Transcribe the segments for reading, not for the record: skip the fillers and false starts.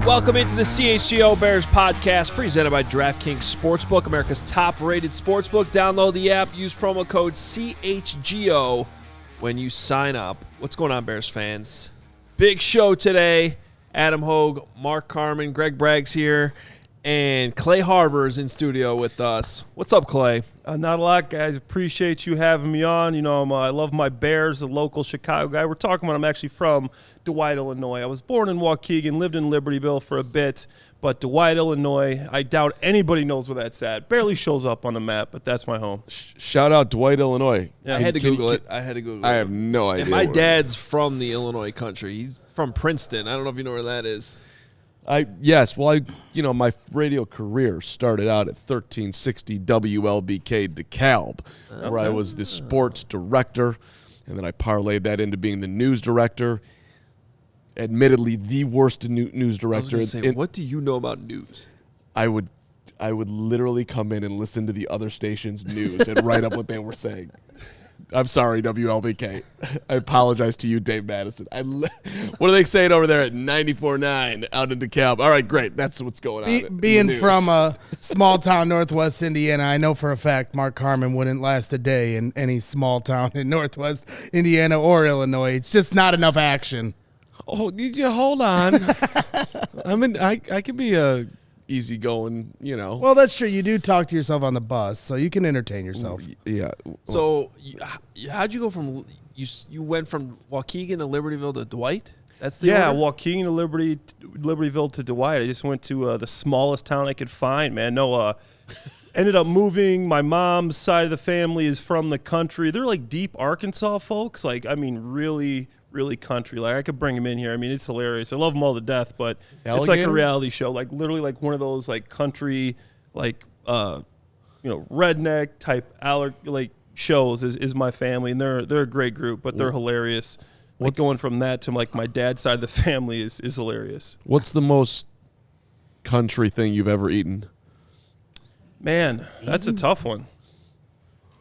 Welcome into the CHGO Bears Podcast, presented by DraftKings Sportsbook, America's top-rated sportsbook. Download the app, use promo code CHGO when you sign up. What's going on, Bears fans? Big show today. Adam Hoge, Mark Carman, Greg Braggs here, and Clay Harbor is in studio with us. What's up, Clay? Not a lot, guys. Appreciate you having me on. You know, I love my Bears, a local Chicago guy. We're talking about I'm actually from Dwight, Illinois. I was born in Waukegan, lived in Libertyville for a bit, but Dwight, Illinois, I doubt anybody knows where that's at. Barely shows up on the map, but that's my home. Shout out Dwight, Illinois. Yeah, I had to Google it. I have no idea. And my dad's from the Illinois country. He's from Princeton. I don't know if you know where that is. Yes. Well, my radio career started out at 1360 WLBK DeKalb, where I was the sports director, and then I parlayed that into being the news director. Admittedly, the worst news director. I was gonna say, what do you know about news? I would literally come in and listen to the other station's news and write up what they were saying. I'm sorry, WLBK. I apologize to you, Dave Madison. What are they saying over there at 94.9 out in DeKalb? All right, great. That's what's going on. Being from a small town, Northwest Indiana, I know for a fact Mark Carman wouldn't last a day in any small town in Northwest Indiana or Illinois. It's just not enough action. Oh, hold on. I can be a easygoing, Well, that's true. You do talk to yourself on the bus, so you can entertain yourself. Yeah. So, how'd you go from you went from Waukegan to Libertyville to Dwight? That's the order? Waukegan to Libertyville to Dwight. I just went to the smallest town I could find, man. Ended up moving. My mom's side of the family is from the country. They're like deep Arkansas folks. Really, really country. Like, I could bring them in here. I mean, it's hilarious. I love them all to death, but It's like a reality show. Like, literally like one of those like country, like, redneck type shows is my family. And they're a great group, but they're hilarious. Like, going from that to like my dad's side of the family is hilarious. What's the most country thing you've ever eaten? Man, that's a tough one.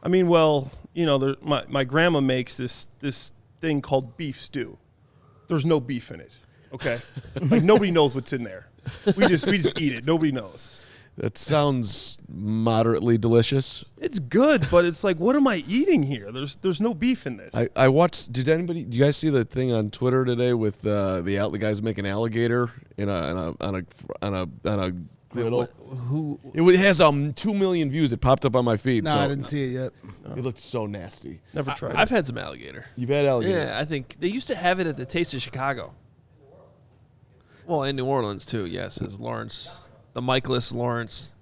I mean, my grandma makes this thing called beef stew. There's no beef in it. Okay, like nobody knows what's in there. We just eat it. Nobody knows. That sounds moderately delicious. It's good, but it's like, what am I eating here? There's no beef in this. I watched. Do you guys see the thing on Twitter today with the guys making alligator on a griddle? It has 2 million views. It popped up on my feed. No, I didn't see it yet. It looked so nasty. Never tried it. I've had some alligator. You've had alligator? Yeah, I think they used to have it at the Taste of Chicago. Well, in New Orleans too. Yes, as Lawrence, the Michaelis Lawrence.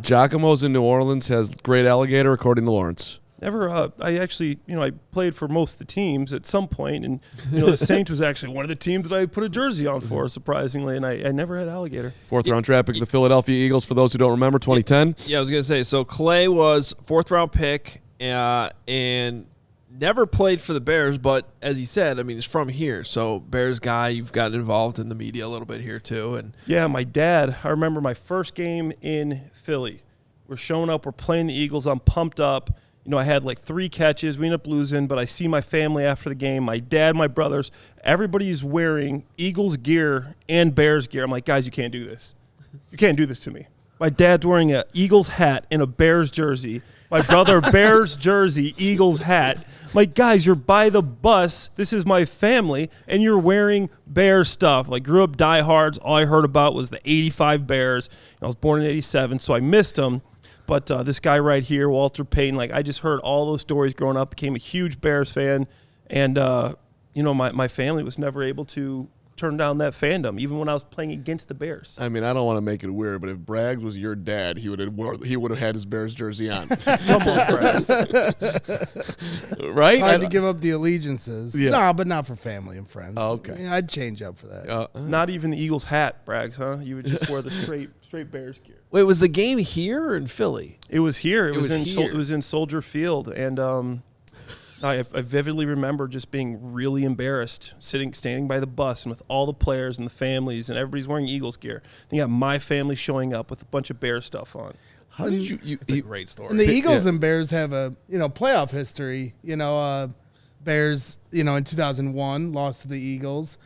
Giacomo's in New Orleans has great alligator, according to Lawrence. Never. I actually, I played for most of the teams at some point, and the Saints was actually one of the teams that I put a jersey on for, surprisingly, and I never had alligator. Fourth-round draft pick, the Philadelphia Eagles, for those who don't remember, 2010. Yeah, I was gonna say. So Clay was fourth-round pick, and never played for the Bears, but as he said, I mean, he's from here, so Bears guy. You've gotten involved in the media a little bit here too, and yeah, my dad. I remember my first game in Philly. We're showing up. We're playing the Eagles. I'm pumped up. I had like 3 catches. We ended up losing, but I see my family after the game. My dad, my brothers, everybody's wearing Eagles gear and Bears gear. I'm like, guys, you can't do this. You can't do this to me. My dad's wearing an Eagles hat and a Bears jersey. My brother, Bears jersey, Eagles hat. I'm like, guys, you're by the bus. This is my family, and you're wearing Bears stuff. Like, grew up diehards. All I heard about was the 85 Bears. I was born in 87, so I missed them. But this guy right here, Walter Payton, I just heard all those stories growing up, became a huge Bears fan, and, my family was never able to turn down that fandom, even when I was playing against the Bears. I mean, I don't want to make it weird, but if Braggs was your dad, he would have had his Bears jersey on. Come on, Braggs. Right? Hard to give up the allegiances. Yeah. No, but not for family and friends. Oh, okay. Yeah, I'd change up for that. Not even the Eagles hat, Braggs, huh? You would just wear the straight Bears gear. wait, was the game here or in Philly? It was here. It was here. It was in Soldier Field, and I vividly remember just being really embarrassed, standing by the bus and with all the players and the families, and everybody's wearing Eagles gear. Then you got my family showing up with a bunch of Bears stuff on. How did you It's a great story. And the Eagles and Bears have a playoff history. Bears in 2001 lost to the Eagles,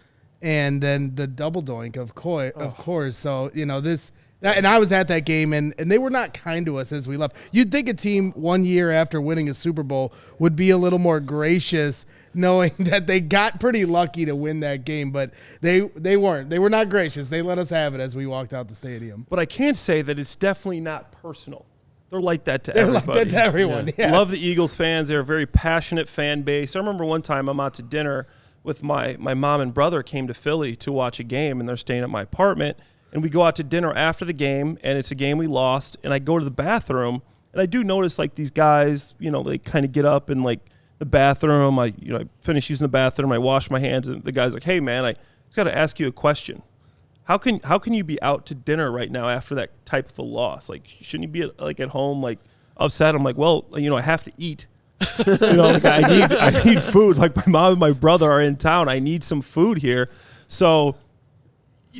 and then the double doink, of course. So, and I was at that game, and they were not kind to us as we left. You'd think a team 1 year after winning a Super Bowl would be a little more gracious, knowing that they got pretty lucky to win that game, but they weren't. They were not gracious. They let us have it as we walked out the stadium. But I can't say that it's definitely not personal. They're like that to everybody. They're like that to everyone, yes. Love the Eagles fans. They're a very passionate fan base. I remember one time I'm out to dinner with my mom and brother came to Philly to watch a game, and they're staying at my apartment. And we go out to dinner after the game, and it's a game we lost. And I go to the bathroom, and I do notice, like, these guys, they kind of get up in, like, the bathroom. I finish using the bathroom. I wash my hands, and the guy's like, "Hey, man, I just got to ask you a question. How can you be out to dinner right now after that type of a loss? Like, shouldn't you be, like, at home, like, upset?" I'm like, "Well, I have to eat." I need food. Like, my mom and my brother are in town. I need some food here. So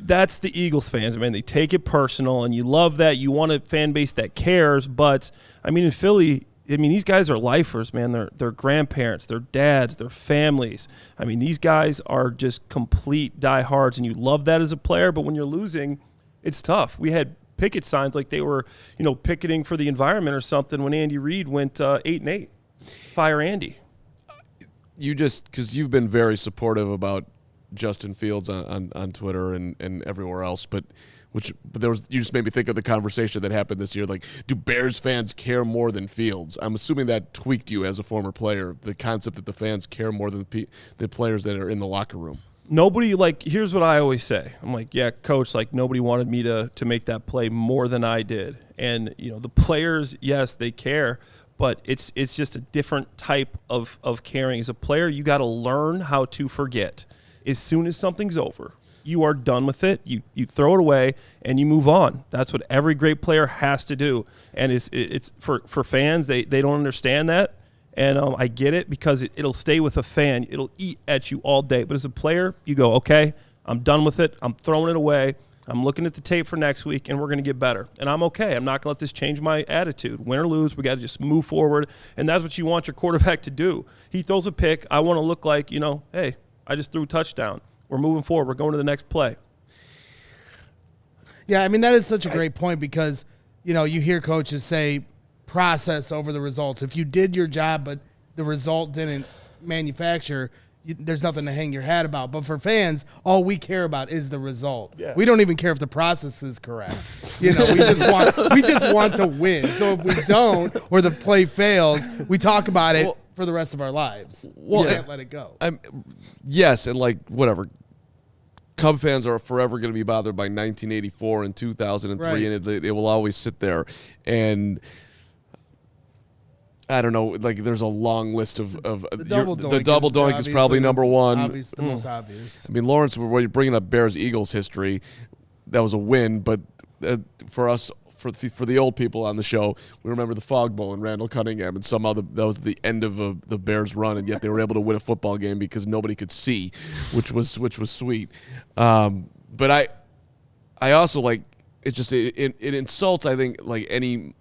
that's the Eagles fans, man. They take it personal, and you love that. You want a fan base that cares. But, in Philly, these guys are lifers, man. They're grandparents, they're dads, they're families. These guys are just complete diehards, and you love that as a player. But when you're losing, it's tough. We had picket signs like they were, picketing for the environment or something when Andy Reid went 8-8. Fire Andy. Because you've been very supportive about Justin Fields on Twitter and everywhere else, but you just made me think of the conversation that happened this year. Like, do Bears fans care more than Fields? I'm assuming that tweaked you as a former player, the concept that the fans care more than the players that are in the locker room. Nobody, here's what I always say. I'm like, yeah, coach, nobody wanted me to make that play more than I did. And, the players, yes, they care, but it's just a different type of caring. As a player, you got to learn how to forget. As soon as something's over, you are done with it. You throw it away and you move on. That's what every great player has to do. And it's for fans, they don't understand that. And I get it, because it'll stay with a fan. It'll eat at you all day. But as a player, you go, okay, I'm done with it. I'm throwing it away. I'm looking at the tape for next week, and we're going to get better. And I'm okay. I'm not going to let this change my attitude. Win or lose, we got to just move forward. And that's what you want your quarterback to do. He throws a pick. I want to look like, hey, I just threw a touchdown. We're moving forward. We're going to the next play. Yeah, that is such a great point, because, you hear coaches say process over the results. If you did your job but the result didn't manufacture, there's nothing to hang your hat about. But for fans, all we care about is the result. Yeah. We don't even care if the process is correct. We just want to win. So if we don't, or the play fails, we talk about it for the rest of our lives. We can't let it go. Yes, and whatever. Cub fans are forever going to be bothered by 1984 and 2003, right. And it will always sit there. And I don't know, there's a long list of the double doink is probably number one. The most obvious. Lawrence, when you're bringing up Bears-Eagles history, that was a win, but for us, for the old people on the show, we remember the Fog Bowl and Randall Cunningham, and somehow that was the end of the Bears' run, and yet they were able to win a football game because nobody could see, which was sweet. But I also it's just it insults, I think, any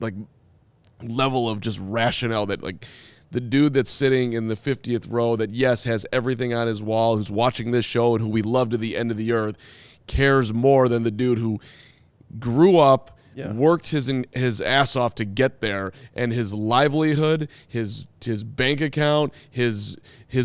level of just rationale that the dude that's sitting in the 50th row that has everything on his wall, who's watching this show and who we love to the end of the earth, cares more than the dude who grew up, worked his ass off to get there, and his livelihood, his bank account, his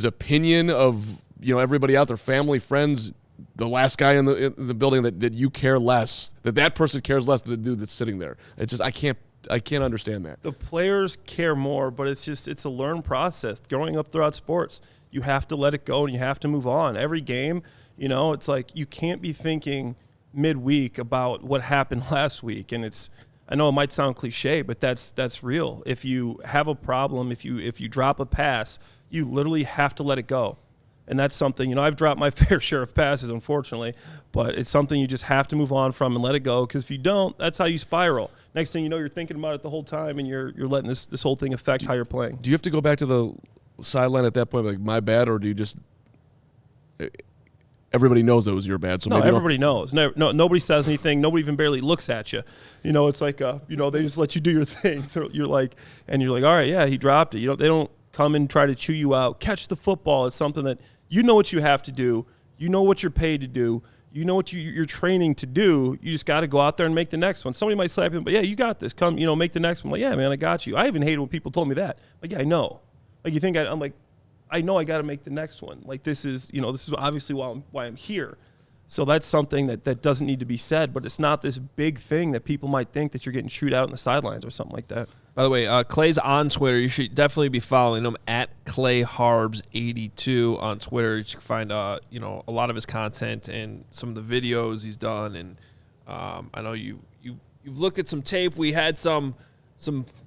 opinion of everybody out there, family, friends, the last guy in the building that you care less, that person cares less than the dude that's sitting there. It's just I can't understand that. The players care more, but it's a learned process. Growing up throughout sports, you have to let it go and you have to move on. Every game, it's you can't be thinking midweek about what happened last week. And I know it might sound cliche, but that's real. If you have a problem, if you drop a pass, you literally have to let it go. And that's something, I've dropped my fair share of passes, unfortunately, but it's something you just have to move on from and let it go, because if you don't, that's how you spiral. Next thing you know, you're thinking about it the whole time, and you're letting this whole thing affect how you're playing. Do you have to go back to the sideline at that point, my bad, or do you just everybody knows it was your bad? So no, everybody knows. No, nobody says anything. Nobody even barely looks at you. It's they just let you do your thing. You're all right, yeah, he dropped it. They don't come and try to chew you out. Catch the football. It's something that you know what you have to do. You know what you're paid to do. You know what you're training to do. You just got to go out there and make the next one. Somebody might slap you, but yeah, you got this. Come, make the next one. Like, yeah, man, I got you. I even hated when people told me that. Like, yeah, I know. Like, you think I'm like, I know I got to make the next one. Like, this is obviously why I'm here. So that's something that doesn't need to be said, but it's not this big thing that people might think that you're getting chewed out on the sidelines or something like that. By the way, Clay's on Twitter. You should definitely be following him at ClayHarbs82 on Twitter. You can find a lot of his content and some of the videos he's done. And I know you've looked at some tape. We had some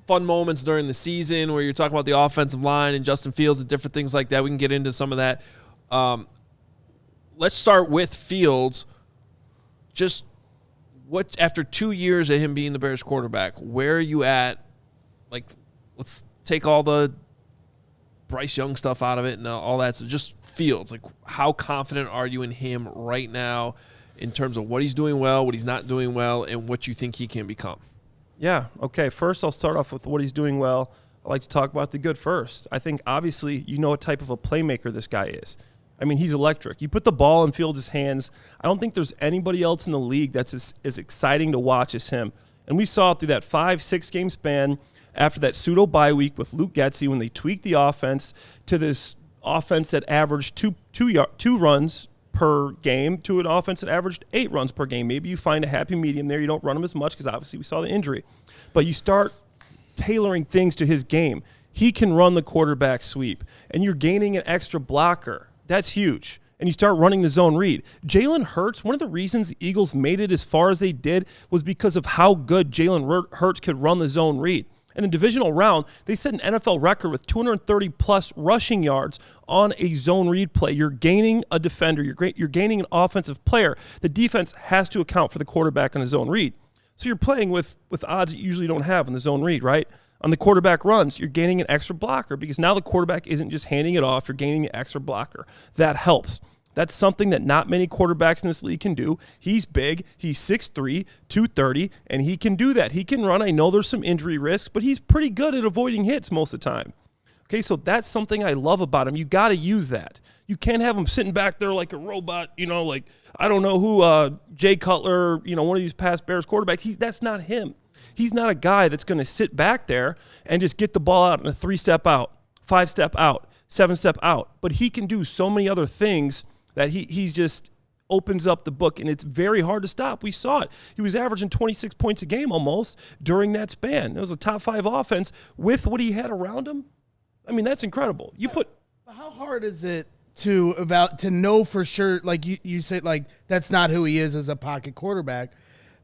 fun moments during the season where you're talking about the offensive line and Justin Fields and different things like that. We can get into some of that. Let's start with Fields. Just what after 2 years of him being the Bears quarterback, where are you at? Like, let's take all the Bryce Young stuff out of it and all that. So just Fields, like, how confident are you in him right now in terms of what he's doing well, what he's not doing well, and what you think he can become? Yeah, okay. First, I'll start off with what he's doing well. I like to talk about the good first. I think, obviously, what type of a playmaker this guy is. I mean, he's electric. You put the ball in Fields' hands. I don't think there's anybody else in the league that's as exciting to watch as him. And we saw it through that 5-6 game span after that pseudo bye week with Luke Getsy when they tweaked the offense to this offense that averaged two runs per game to an offense that averaged 8 runs per game. Maybe you find a happy medium there. You don't run him as much because obviously we saw the injury. But you start tailoring things to his game. He can run the quarterback sweep, and you're gaining an extra blocker. That's huge. And you start running the zone read. Jalen Hurts, one of the reasons the Eagles made it as far as they did was because of how good Jalen Hurts could run the zone read. In the divisional round, they set an NFL record with 230-plus rushing yards on a zone read play. You're gaining a defender. You're gaining an offensive player. The defense has to account for the quarterback on a zone read. So you're playing with odds that you usually don't have in the zone read, right? On the quarterback runs, you're gaining an extra blocker because now the quarterback isn't just handing it off. You're gaining an extra blocker. That helps. That's something that not many quarterbacks in this league can do. He's big. He's 6'3", 230, and he can do that. He can run. I know there's some injury risks, but he's pretty good at avoiding hits most of the time. Okay, so that's something I love about him. You got to use that. You can't have him sitting back there like a robot, like I don't know who, Jay Cutler, one of these past Bears quarterbacks. That's not him. He's not a guy that's going to sit back there and just get the ball out in a 3-step out, 5-step out, 7-step out. But he can do so many other things that he's just opens up the book, and it's very hard to stop. We saw it. He was averaging 26 points a game almost during that span. It was a top 5 offense with what he had around him. I mean, that's incredible. How hard is it to know for sure, like you say, like that's not who he is as a pocket quarterback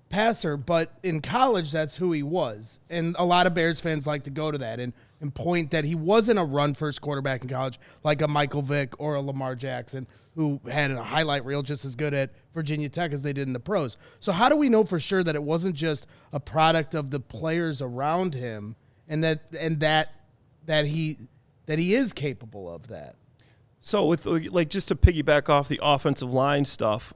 passer, but in college, that's who he was. And a lot of Bears fans like to go to that and point that he wasn't a run-first quarterback in college like a Michael Vick or a Lamar Jackson, who had a highlight reel just as good at Virginia Tech as they did in the pros. So how do we know for sure that it wasn't just a product of the players around him and that he is capable of that? So with just to piggyback off the offensive line stuff,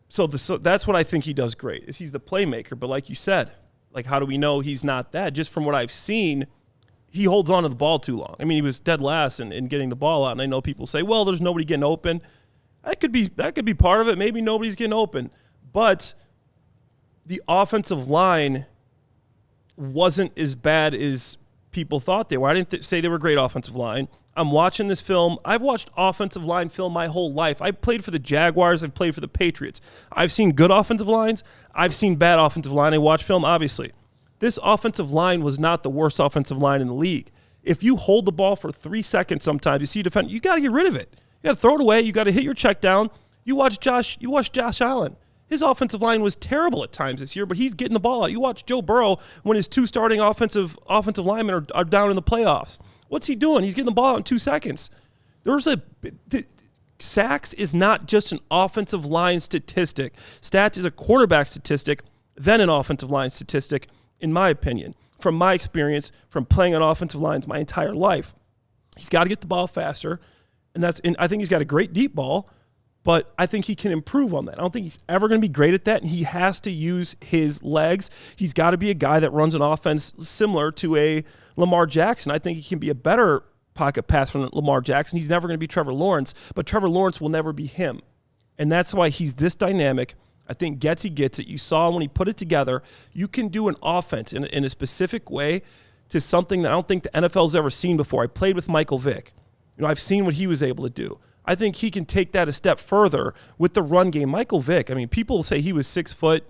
so that's what I think he does great, is he's the playmaker. But like you said, like how do we know he's not that? Just from what I've seen, he holds on to the ball too long. I mean, he was dead last in getting the ball out, and I know people say, well, there's nobody getting open. That could be part of it. Maybe nobody's getting open. But the offensive line wasn't as bad as people thought they were. I didn't say they were a great offensive line. I'm watching this film. I've watched offensive line film my whole life. I played for the Jaguars. I've played for the Patriots. I've seen good offensive lines. I've seen bad offensive line. I watch film, obviously. This offensive line was not the worst offensive line in the league. If you hold the ball for 3 seconds sometimes, you see a defender, you got to get rid of it. You got to throw it away. You got to hit your check down. You watch Josh Allen. His offensive line was terrible at times this year, but he's getting the ball out. You watch Joe Burrow when his 2 starting offensive linemen are down in the playoffs. What's he doing? He's getting the ball out in 2 seconds. Sacks is not just an offensive line statistic. Stats is a quarterback statistic, then an offensive line statistic, in my opinion. From my experience, from playing on offensive lines my entire life, he's got to get the ball faster, and I think he's got a great deep ball, but I think he can improve on that. I don't think he's ever going to be great at that, and he has to use his legs. He's got to be a guy that runs an offense similar to a Lamar Jackson. I think he can be a better pocket pass from Lamar Jackson. He's never going to be Trevor Lawrence, but Trevor Lawrence will never be him. And that's why he's this dynamic. I think gets it. You saw when he put it together, you can do an offense in a specific way to something that I don't think the NFL's ever seen before. I played with Michael Vick. I've seen what he was able to do. I think he can take that a step further with the run game. Michael Vick, people say he was 6 foot,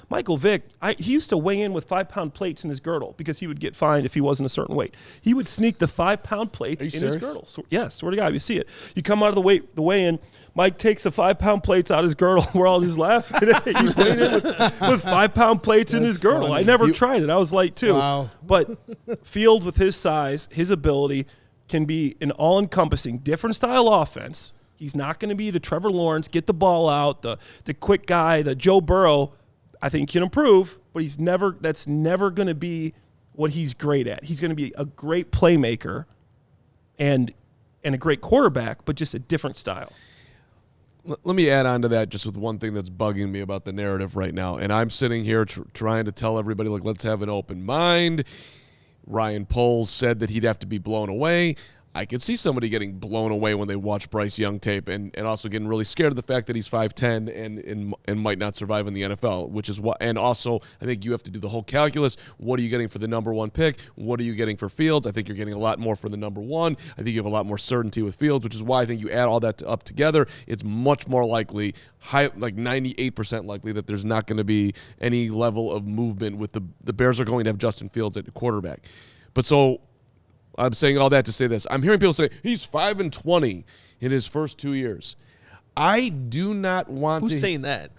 Michael Vick, he used to weigh in with 5-pound plates in his girdle because he would get fined if he wasn't a certain weight. He would sneak the 5-pound plates in his girdle. So, yes, swear to God, you see it. You come out of the weigh-in, Mike takes the 5-pound plates out of his girdle. We're all just laughing. He's weighing in with 5-pound plates in his girdle. Funny. I never tried it. I was light too. Wow. But Fields, with his size, his ability, can be an all-encompassing, different style offense. He's not going to be the Trevor Lawrence, get the ball out, the quick guy, the Joe Burrow. I think he can improve, but that's never going to be what he's great at. He's going to be a great playmaker and a great quarterback, but just a different style. Let me add on to that just with one thing that's bugging me about the narrative right now. And I'm sitting here trying to tell everybody, let's have an open mind. Ryan Poles said that he'd have to be blown away. I could see somebody getting blown away when they watch Bryce Young tape and also getting really scared of the fact that he's 5'10" and might not survive in the NFL, which is what. And also, I think you have to do the whole calculus. What are you getting for the number 1 pick? What are you getting for Fields? I think you're getting a lot more for the number 1. I think you have a lot more certainty with Fields, which is why I think you add all that up together. It's much more likely, like 98% likely, that there's not going to be any level of movement with the Bears are going to have Justin Fields at quarterback. But so I'm saying all that to say this. I'm hearing people say he's 5-20 in his first 2 years. I do not want Who's saying that?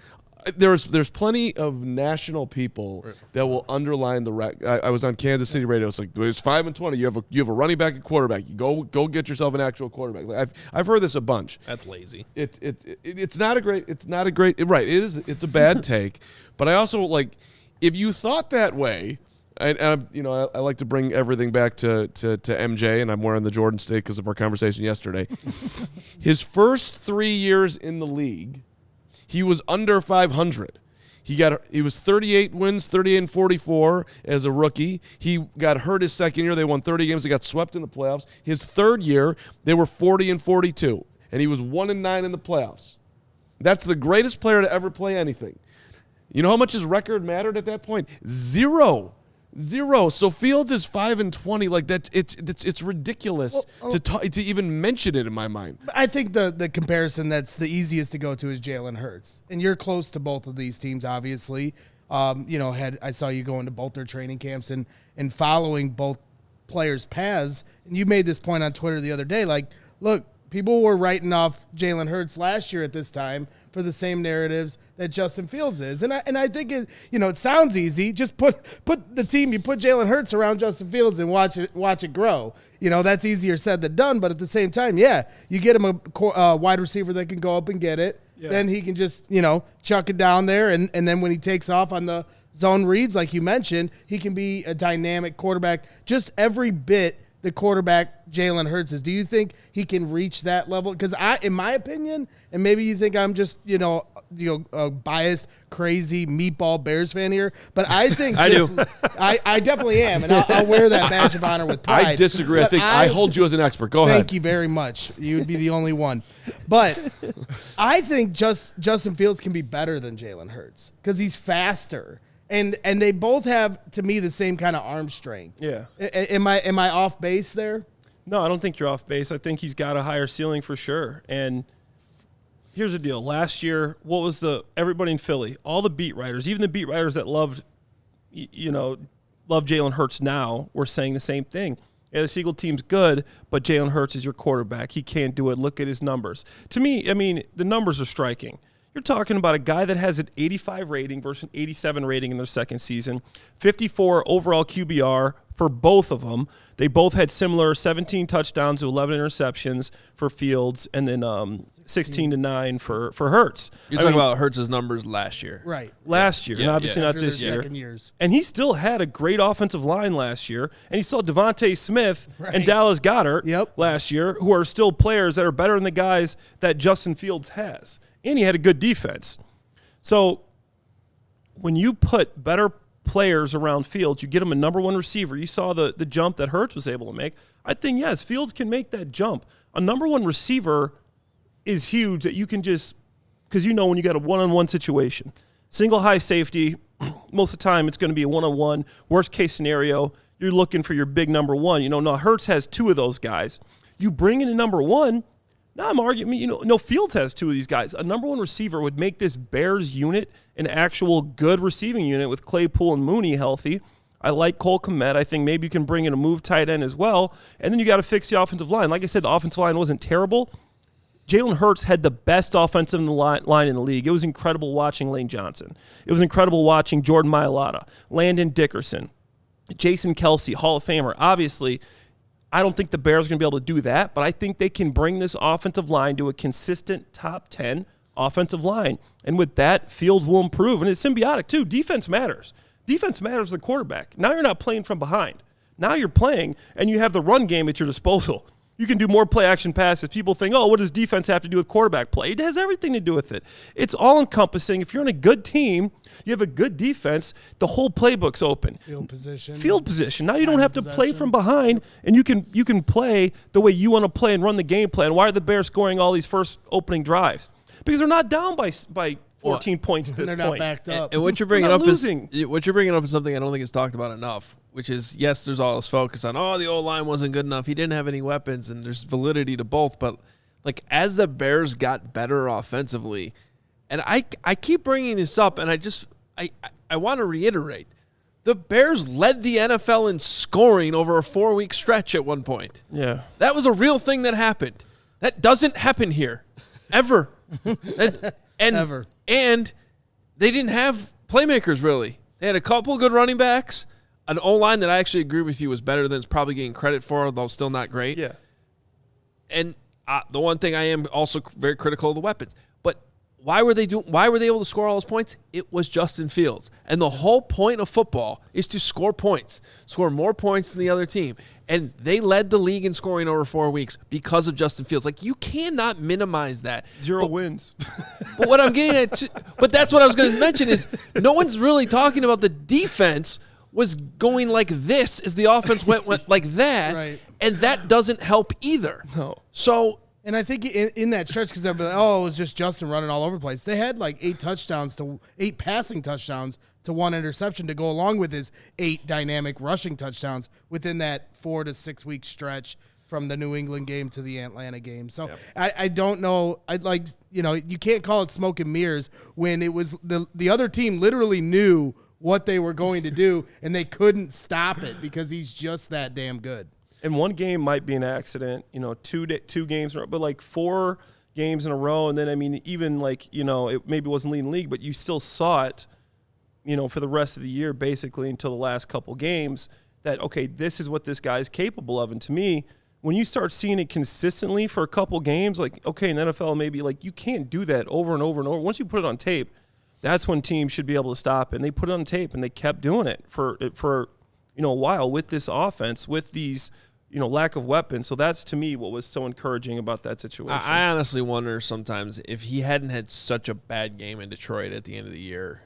There's plenty of national people that will underline the I was on Kansas City radio. It's like, it's 5-20. You have a running back and quarterback. You go get yourself an actual quarterback. I've heard this a bunch. That's lazy. It's not a great right. It's a bad take. But I also if you thought that way. I like to bring everything back to MJ, and I'm wearing the Jordan stick because of our conversation yesterday. His first 3 years in the league, he was under 500. He was 38 wins, 38-44 as a rookie. He got hurt his second year. They won 30 games. They got swept in the playoffs. His third year, they were 40-42, and he was 1-9 in the playoffs. That's the greatest player to ever play anything. You know how much his record mattered at that point? Zero. So Fields is 5-20 like that. It's ridiculous to even mention it in my mind. I think the comparison that's the easiest to go to is Jalen Hurts, and you're close to both of these teams, obviously. I saw you go into both their training camps and following both players' paths, and you made this point on Twitter the other day. Look, people were writing off Jalen Hurts last year at this time for the same narratives that Justin Fields is. And I think it sounds easy. Just put the team, you put Jalen Hurts around Justin Fields and watch it grow. That's easier said than done, but at the same time, you get him a wide receiver that can go up and get it. Yeah. Then he can just, chuck it down there, and then when he takes off on the zone reads, like you mentioned, he can be a dynamic quarterback, just every bit the quarterback Jalen Hurts is. Do you think he can reach that level? Because in my opinion, and maybe you think I'm just a biased, crazy meatball Bears fan here, but I think I definitely am, and I'll wear that badge of honor with pride. I disagree. I hold you as an expert. Go ahead. Thank you very much. You would be the only one, but I think Justin Fields can be better than Jalen Hurts because he's faster. And they both have, to me, the same kind of arm strength. Yeah. Am I off base there? No, I don't think you're off base. I think he's got a higher ceiling for sure. And here's the deal. Last year, everybody in Philly, all the beat writers, even the beat writers that loved Jalen Hurts now, were saying the same thing. Yeah, the Seagull team's good, but Jalen Hurts is your quarterback. He can't do it. Look at his numbers. To me, the numbers are striking. You're talking about a guy that has an 85 rating versus an 87 rating in their second season, 54 overall QBR for both of them. They both had similar 17 touchdowns to 11 interceptions for Fields, and then 16-9 for Hurts. You're talking about Hurts' numbers last year. Right. Last year, and obviously not this year. And he still had a great offensive line last year, and he saw Devontae Smith and Dallas Goedert last year, who are still players that are better than the guys that Justin Fields has. And he had a good defense. So when you put better players around Fields. You get him a number one receiver. You saw the jump that Hurts was able to make. I think, yes, Fields can make that jump. A number one receiver is huge that you can just – because when you got a one-on-one situation, single high safety, most of the time it's going to be a one-on-one. Worst case scenario, you're looking for your big number one. Now Hurts has two of those guys. You bring in a number one – now I'm arguing, Fields has two of these guys. A number one receiver would make this Bears unit an actual good receiving unit with Claypool and Mooney healthy. I like Cole Kmet. I think maybe you can bring in a move tight end as well. And then you got to fix the offensive line. Like I said, the offensive line wasn't terrible. Jalen Hurts had the best offensive line in the league. It was incredible watching Lane Johnson. It was incredible watching Jordan Mailata, Landon Dickerson, Jason Kelsey, Hall of Famer. Obviously, I don't think the Bears are going to be able to do that, but I think they can bring this offensive line to a consistent top 10 offensive line. And with that, Fields will improve. And it's symbiotic, too. Defense matters. Defense matters to the quarterback. Now you're not playing from behind. Now you're playing, and you have the run game at your disposal. You can do more play-action passes. People think, what does defense have to do with quarterback play? It has everything to do with it. It's all-encompassing. If you're on a good team, you have a good defense, the whole playbook's open. Field position. Now you don't have to play from behind, and you can play the way you want to play and run the game plan. Why are the Bears scoring all these first opening drives? Because they're not down by 14 points at this they're point. Not backed up. And what you're bringing up is something I don't think is talked about enough, which is, yes, there's all this focus on, the O-line wasn't good enough. He didn't have any weapons, and there's validity to both. But, as the Bears got better offensively, and I keep bringing this up, and I want to reiterate, the Bears led the NFL in scoring over a 4-week stretch at one point. Yeah. That was a real thing that happened. That doesn't happen here, ever. Ever. And they didn't have playmakers, really. They had a couple good running backs, an O-line that I actually agree with you was better than it's probably getting credit for, although still not great. Yeah. And the one thing I am also very critical of the weapons. But why were they able to score all those points? It was Justin Fields. And the whole point of football is to score points, score more points than the other team. And they led the league in scoring over 4 weeks because of Justin Fields. You cannot minimize that. Zero wins. But what I'm getting at, but that's what I was going to mention is no one's really talking about the defense was going like this as the offense went like that. Right. And that doesn't help either. No. So. And I think in that stretch, because they'll be like, it was just Justin running all over the place. They had 8 passing touchdowns to 1 interception to go along with his 8 dynamic rushing touchdowns within that 4 to 6 week stretch from the New England game to the Atlanta game. So I don't know. You can't call it smoke and mirrors when it was the other team literally knew what they were going to do and they couldn't stop it because he's just that damn good. And one game might be an accident, 2 games, but 4 games in a row. And then, even it maybe wasn't leading the league, but you still saw it, for the rest of the year, basically until the last couple games that, okay, this is what this guy's capable of. And to me, when you start seeing it consistently for a couple games, in the NFL, maybe you can't do that over and over and over. Once you put it on tape, that's when teams should be able to stop. And they put it on tape and they kept doing it for a while with this offense, with these, lack of weapons. So that's, to me, what was so encouraging about that situation. I honestly wonder sometimes if he hadn't had such a bad game in Detroit at the end of the year,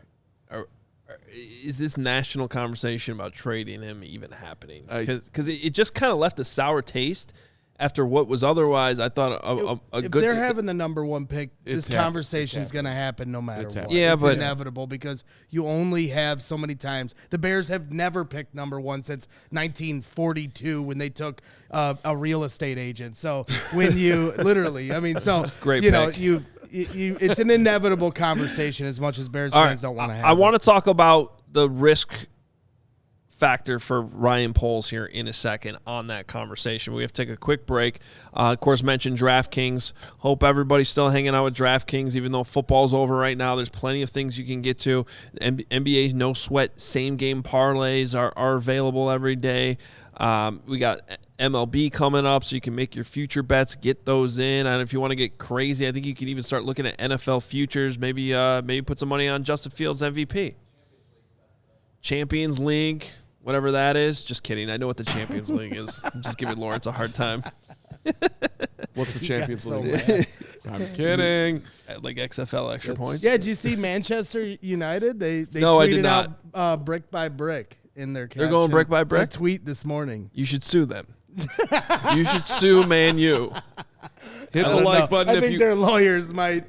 is this national conversation about trading him even happening? Because it just kind of left a sour taste after what was otherwise, I thought, a good. If they're having the number 1 pick, this conversation is going to happen no matter what. Yeah, it's but inevitable because you only have so many times. The Bears have never picked number 1 since 1942 when they took a real estate agent. So when you literally, great pick. It's an inevitable conversation as much as Bears fans don't want to have. I want to talk about the risk factor for Ryan Poles here in a second on that conversation. We have to take a quick break. Of course, mentioned DraftKings. Hope everybody's still hanging out with DraftKings, even though football's over right now. There's plenty of things you can get to. NBA's no sweat same-game parlays are available every day. We got MLB coming up, so you can make your future bets, get those in. And if you want to get crazy, I think you can even start looking at NFL futures. Maybe put some money on Justin Fields MVP. Champions League, whatever that is. Just kidding. I know what the Champions League is. I'm just giving Lawrence a hard time. What's the Champions League? I'm kidding. Like XFL extra points. Yeah, did you see Manchester United? They No, I did tweeted out brick by brick in their caption. They're going brick by brick? A tweet this morning. You should sue them. You should sue Man U. Hit the like button I if think you. their lawyers might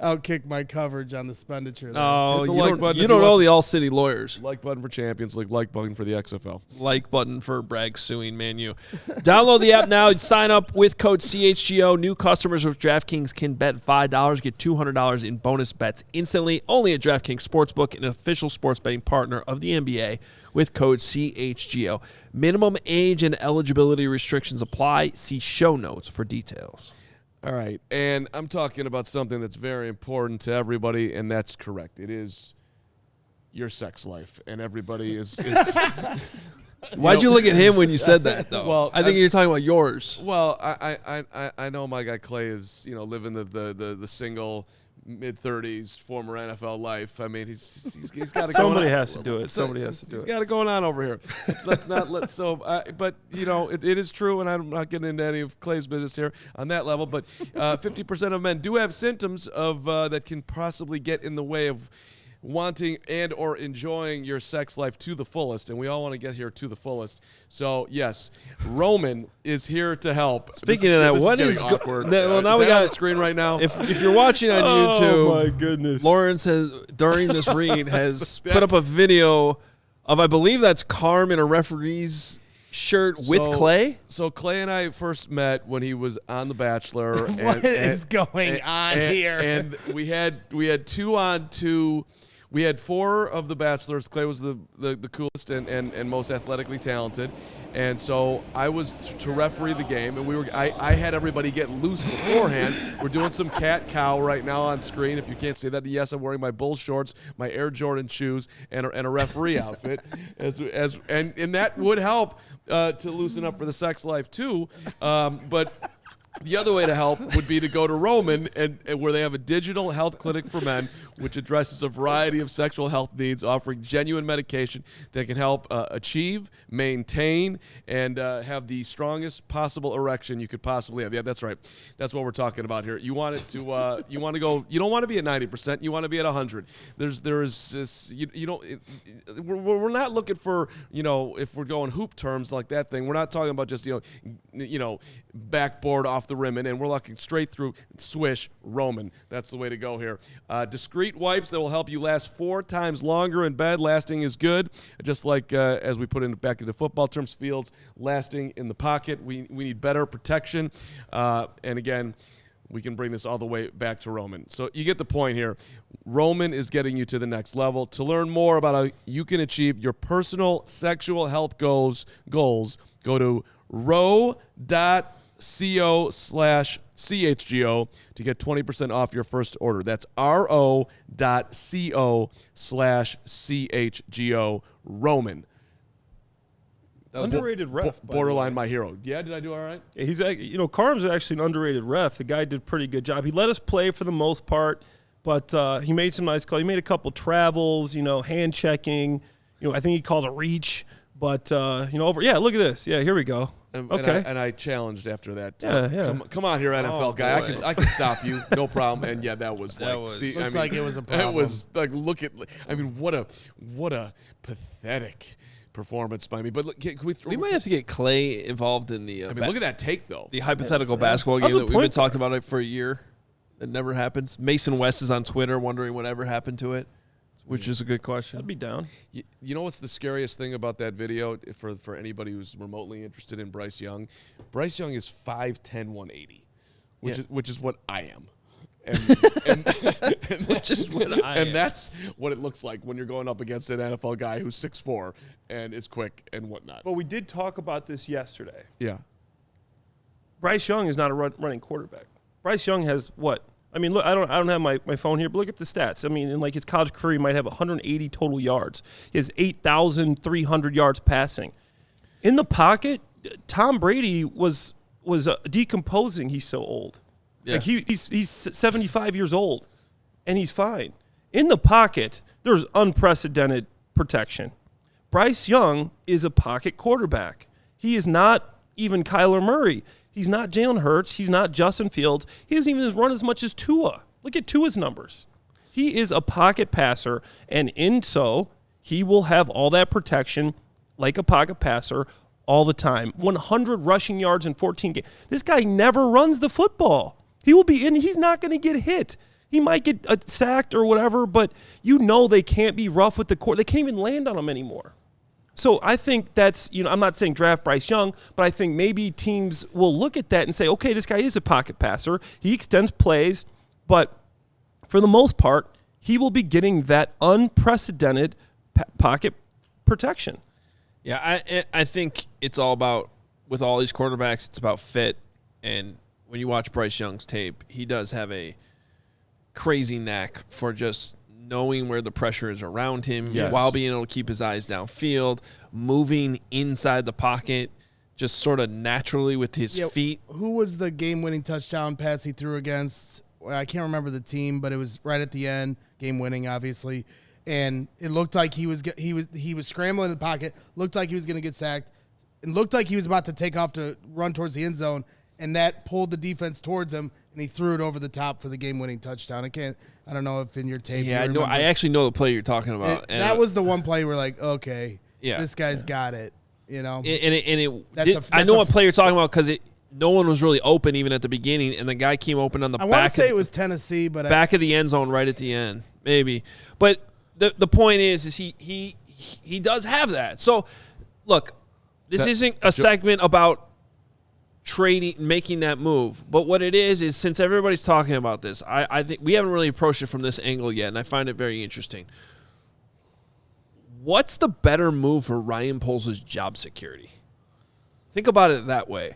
outkick my coverage on the expenditure. Oh, Hit the you like don't, button you if don't you know want- the All City lawyers. Like button for Champions League, like button for the XFL. Like button for Bragg suing Man U. Download the app now. Sign up with code CHGO. New customers with DraftKings can bet $5, get $200 in bonus bets instantly. Only at DraftKings Sportsbook, an official sports betting partner of the NBA, with code CHGO. Minimum age and eligibility restrictions apply. See show notes for details. All right, and I'm talking about something that's very important to everybody, and that's correct. It is your sex life, and everybody is Why'd you look at him when you said that, though? Well, I think you're talking about yours. Well, I know my guy Clay is living the single mid-30s former NFL life. I mean, he's got to. Somebody has to do it. Somebody has to do it. He's got it going on over here. Let's not let so. But it is true, and I'm not getting into any of Clay's business here on that level. But 50% of men do have symptoms of that can possibly get in the way of wanting and or enjoying your sex life to the fullest, and we all want to get here to the fullest. So yes, Roman is here to help. Speaking of that, what is awkward? well, now we got got on the screen right now. If you're watching on YouTube, Oh my goodness. Lawrence has during this read has put up a video of, I believe that's Carman, a referee's shirt with Clay. So Clay and I first met when he was on The Bachelor. What is going on here? And we had 2-on-2. We had 4 of the bachelors. Clay was the coolest and most athletically talented. And so I was to referee the game, and I had everybody get loose beforehand. We're doing some cat-cow right now on screen. If you can't see that, yes, I'm wearing my Bull shorts, my Air Jordan shoes, and a referee outfit. And that would help to loosen up for the sex life too. But the other way to help would be to go to Roman, and where they have a digital health clinic for men, which addresses a variety of sexual health needs, offering genuine medication that can help achieve, maintain, and have the strongest possible erection you could possibly have. Yeah, that's right. That's what we're talking about here. You want it to. You want to go. You don't want to be at 90%. You want to be at 100. There is this. You don't. We're not looking for. If we're going hoop terms like that thing, we're not talking about just backboard off the rim, and we're looking straight through. Swish Roman. That's the way to go here. Discreet wipes that will help you last 4 times longer in bed. Lasting is good, just like as we put it back into football terms, Fields lasting in the pocket. We need better protection, and again, we can bring this all the way back to Roman. So you get the point here. Roman is getting you to the next level. To learn more about how you can achieve your personal sexual health goals, go to ro.co/CHGO to get 20% off your first order. That's ro.co/CHGO. Roman. Underrated ref. Borderline my hero. Yeah, did I do all right? Yeah, he's Carm's actually an underrated ref. The guy did a pretty good job. He let us play for the most part, but he made some nice calls. He made a couple travels, hand checking. I think he called a reach, but look at this. Yeah, here we go. Okay. And I challenged after that. Yeah. Come on here, NFL guy. I can stop you. No problem. And yeah, that was like, like it was a problem. It was like, what a pathetic performance by me. But look, We might have to get Clay involved in the. look at that take though. The hypothetical basketball game that we've been talking about it for a year. That never happens. Mason West is on Twitter wondering whatever happened to it, which is a good question. I'd be down. You know what's the scariest thing about that video for anybody who's remotely interested in Bryce Young? Bryce Young is 5'10", 180, which is what I am. And that's what it looks like when you're going up against an NFL guy who's 6'4" and is quick and whatnot. But we did talk about this yesterday. Yeah. Bryce Young is not a running quarterback. Bryce Young has what? I mean, look, I don't have my phone here, but look at the stats. I mean, in his college career, he might have 180 total yards. He has 8,300 yards passing. In the pocket, Tom Brady was decomposing. He's so old. Yeah. Like he's 75 years old, and he's fine. In the pocket, there's unprecedented protection. Bryce Young is a pocket quarterback. He is not even Kyler Murray. He's not Jalen Hurts. He's not Justin Fields. He doesn't even run as much as Tua. Look at Tua's numbers. He is a pocket passer, and in so, he will have all that protection like a pocket passer all the time. 100 rushing yards in 14 games. This guy never runs the football. He will be in. He's not going to get hit. He might get sacked or whatever, but they can't be rough with the court. They can't even land on him anymore. So I think that's, I'm not saying draft Bryce Young, but I think maybe teams will look at that and say, okay, this guy is a pocket passer. He extends plays, but for the most part, he will be getting that unprecedented pocket protection. Yeah, I think it's all about, with all these quarterbacks, it's about fit. And when you watch Bryce Young's tape, he does have a crazy knack for just knowing where the pressure is around him while being able to keep his eyes downfield, moving inside the pocket, just sort of naturally with his feet. Who was the game-winning touchdown pass he threw against? I can't remember the team, but it was right at the end, game-winning, obviously. And it looked like he was scrambling in the pocket, looked like he was going to get sacked, and looked like he was about to take off to run towards the end zone, and that pulled the defense towards him, and he threw it over the top for the game-winning touchdown. I don't know if in your tape. Yeah, I actually know the play you're talking about. That was the one play where okay, this guy's got it. I know what play you're talking about because no one was really open even at the beginning, and the guy came open on the back. I want to say it was Tennessee, but back of the end zone, right at the end, maybe. But the point is he does have that. So, look, this isn't a segment about making that move, but what it is since everybody's talking about this, I think we haven't really approached it from this angle yet, and I find it very interesting. What's the better move for Ryan Poles' job security? Think about it that way,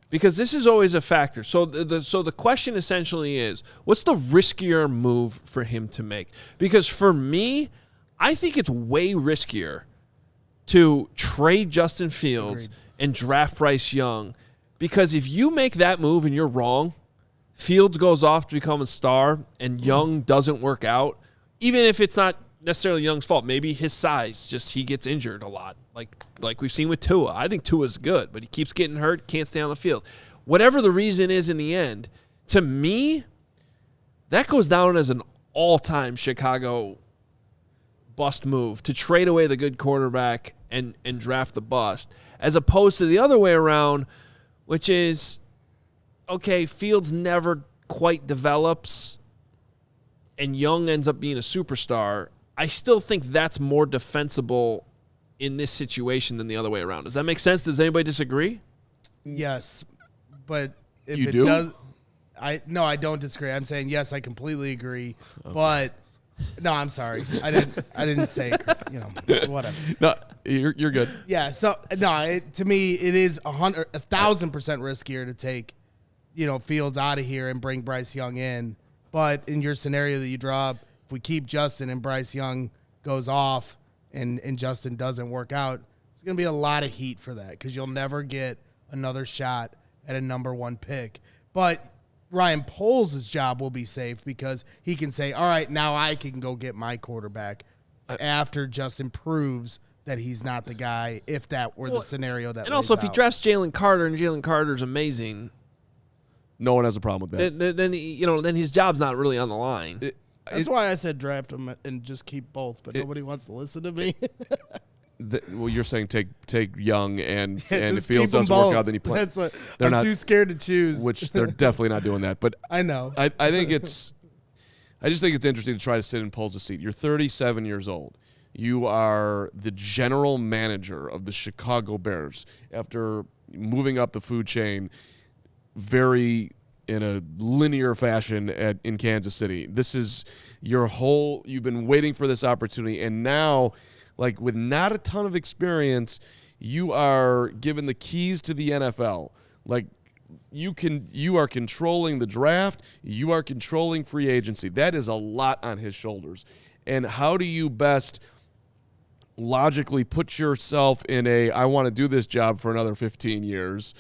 because this is always a factor. So the question essentially is, what's the riskier move for him to make? Because for me, I think it's way riskier to trade Justin Fields and draft Bryce Young, because if you make that move and you're wrong, Fields goes off to become a star and Young doesn't work out, even if it's not necessarily Young's fault. Maybe his size, just he gets injured a lot, like we've seen with Tua. I think Tua's good, but he keeps getting hurt, can't stay on the field. Whatever the reason is in the end, to me, that goes down as an all-time Chicago bust move, to trade away the good quarterback and draft the bust, as opposed to the other way around, which is, okay, Fields never quite develops and Young ends up being a superstar. I still think that's more defensible in this situation than the other way around. Does that make sense? Does anybody disagree? Yes, but if you it do? does, I don't disagree. I'm saying yes, I completely agree. Okay. But no, I'm sorry, I didn't say whatever. No, you're good. Yeah. So no, to me it is 1,000% riskier to take, Fields out of here and bring Bryce Young in. But in your scenario that you draw up, if we keep Justin and Bryce Young goes off and Justin doesn't work out, there's going to be a lot of heat for that because you'll never get another shot at a number one pick. But Ryan Poles' job will be safe because he can say, all right, now I can go get my quarterback after Justin proves that he's not the guy, if that were the scenario that. And also, if he drafts Jalen Carter and Jalen Carter's amazing, no one has a problem with that. Then his job's not really on the line. That's why I said draft him and just keep both, but nobody wants to listen to me. Well, you're saying take Young and if keep Fields them doesn't both. work out, then you play. I'm too scared to choose. Which they're definitely not doing that. But I know. I just think it's interesting to try to sit in Poles' seat. You're 37 years old. You are the general manager of the Chicago Bears after moving up the food chain very in a linear fashion in Kansas City. This is you've been waiting for this opportunity, and now, with not a ton of experience, you are given the keys to the NFL. You are controlling the draft, you are controlling free agency. That is a lot on his shoulders. And how do you best logically put yourself in I want to do this job for another 15 years,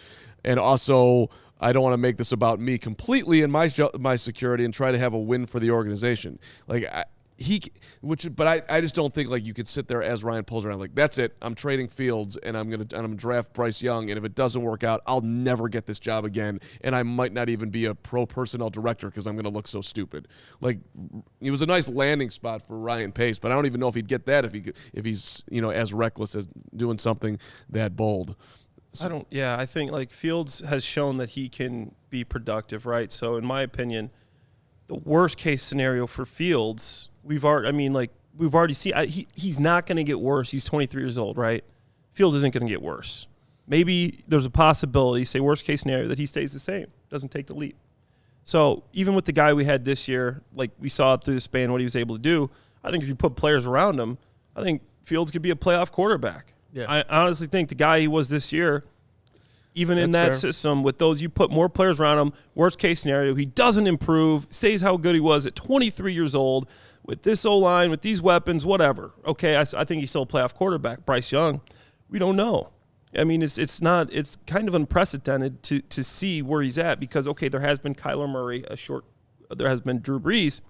and also I don't want to make this about me completely and my security and try to have a win for the organization. But I just don't think like you could sit there as Ryan pulls around like that's it. I'm trading Fields and I'm gonna draft Bryce Young, and if it doesn't work out, I'll never get this job again, and I might not even be a pro personnel director because I'm gonna look so stupid. Like it was a nice landing spot for Ryan Pace, but I don't even know if he'd get that if he's as reckless as doing something that bold. So, I think like Fields has shown that he can be productive, right? So in my opinion, the worst case scenario for Fields, we've already seen he's not going to get worse. He's 23 years old, right? Fields isn't going to get worse. Maybe there's a possibility, say worst case scenario, that he stays the same, doesn't take the leap. So even with the guy we had this year, like we saw through the span what he was able to do, I think if you put players around him, I think Fields could be a playoff quarterback. Yeah. I honestly think the guy he was this year, even in that system, with those, you put more players around him, worst case scenario, he doesn't improve, stays how good he was at 23 years old, with this O-line, with these weapons, whatever. Okay, I think he's still a playoff quarterback. Bryce Young, we don't know. I mean, it's kind of unprecedented to see where he's at because, okay, there has been Kyler Murray, there has been Drew Brees,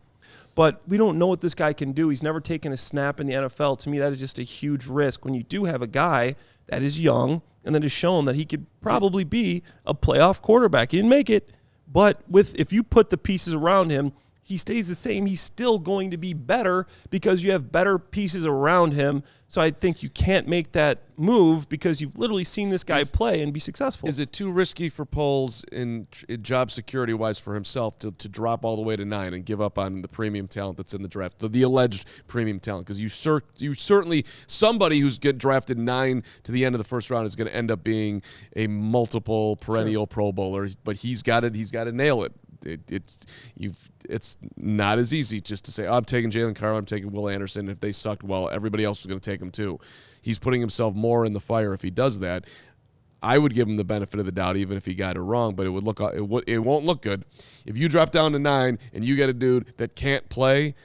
but we don't know what this guy can do. He's never taken a snap in the NFL. To me, that is just a huge risk when you do have a guy that is young and that has shown that he could probably be a playoff quarterback. He didn't make it, but if you put the pieces around him, he stays the same. He's still going to be better because you have better pieces around him. So I think you can't make that move because you've literally seen this guy play and be successful. Is it too risky for Poles in job security-wise for himself to drop all the way to 9 and give up on the premium talent that's in the draft, the alleged premium talent? Because you certainly, somebody who's getting drafted 9 to the end of the first round is going to end up being a multiple perennial Pro Bowler, but he's got to nail it. It's not as easy just to say, I'm taking Jalen Carter, I'm taking Will Anderson. If they sucked, well, everybody else is going to take him too. He's putting himself more in the fire if he does that. I would give him the benefit of the doubt even if he got it wrong, but it won't look good. If you drop down to 9 and you get a dude that can't play,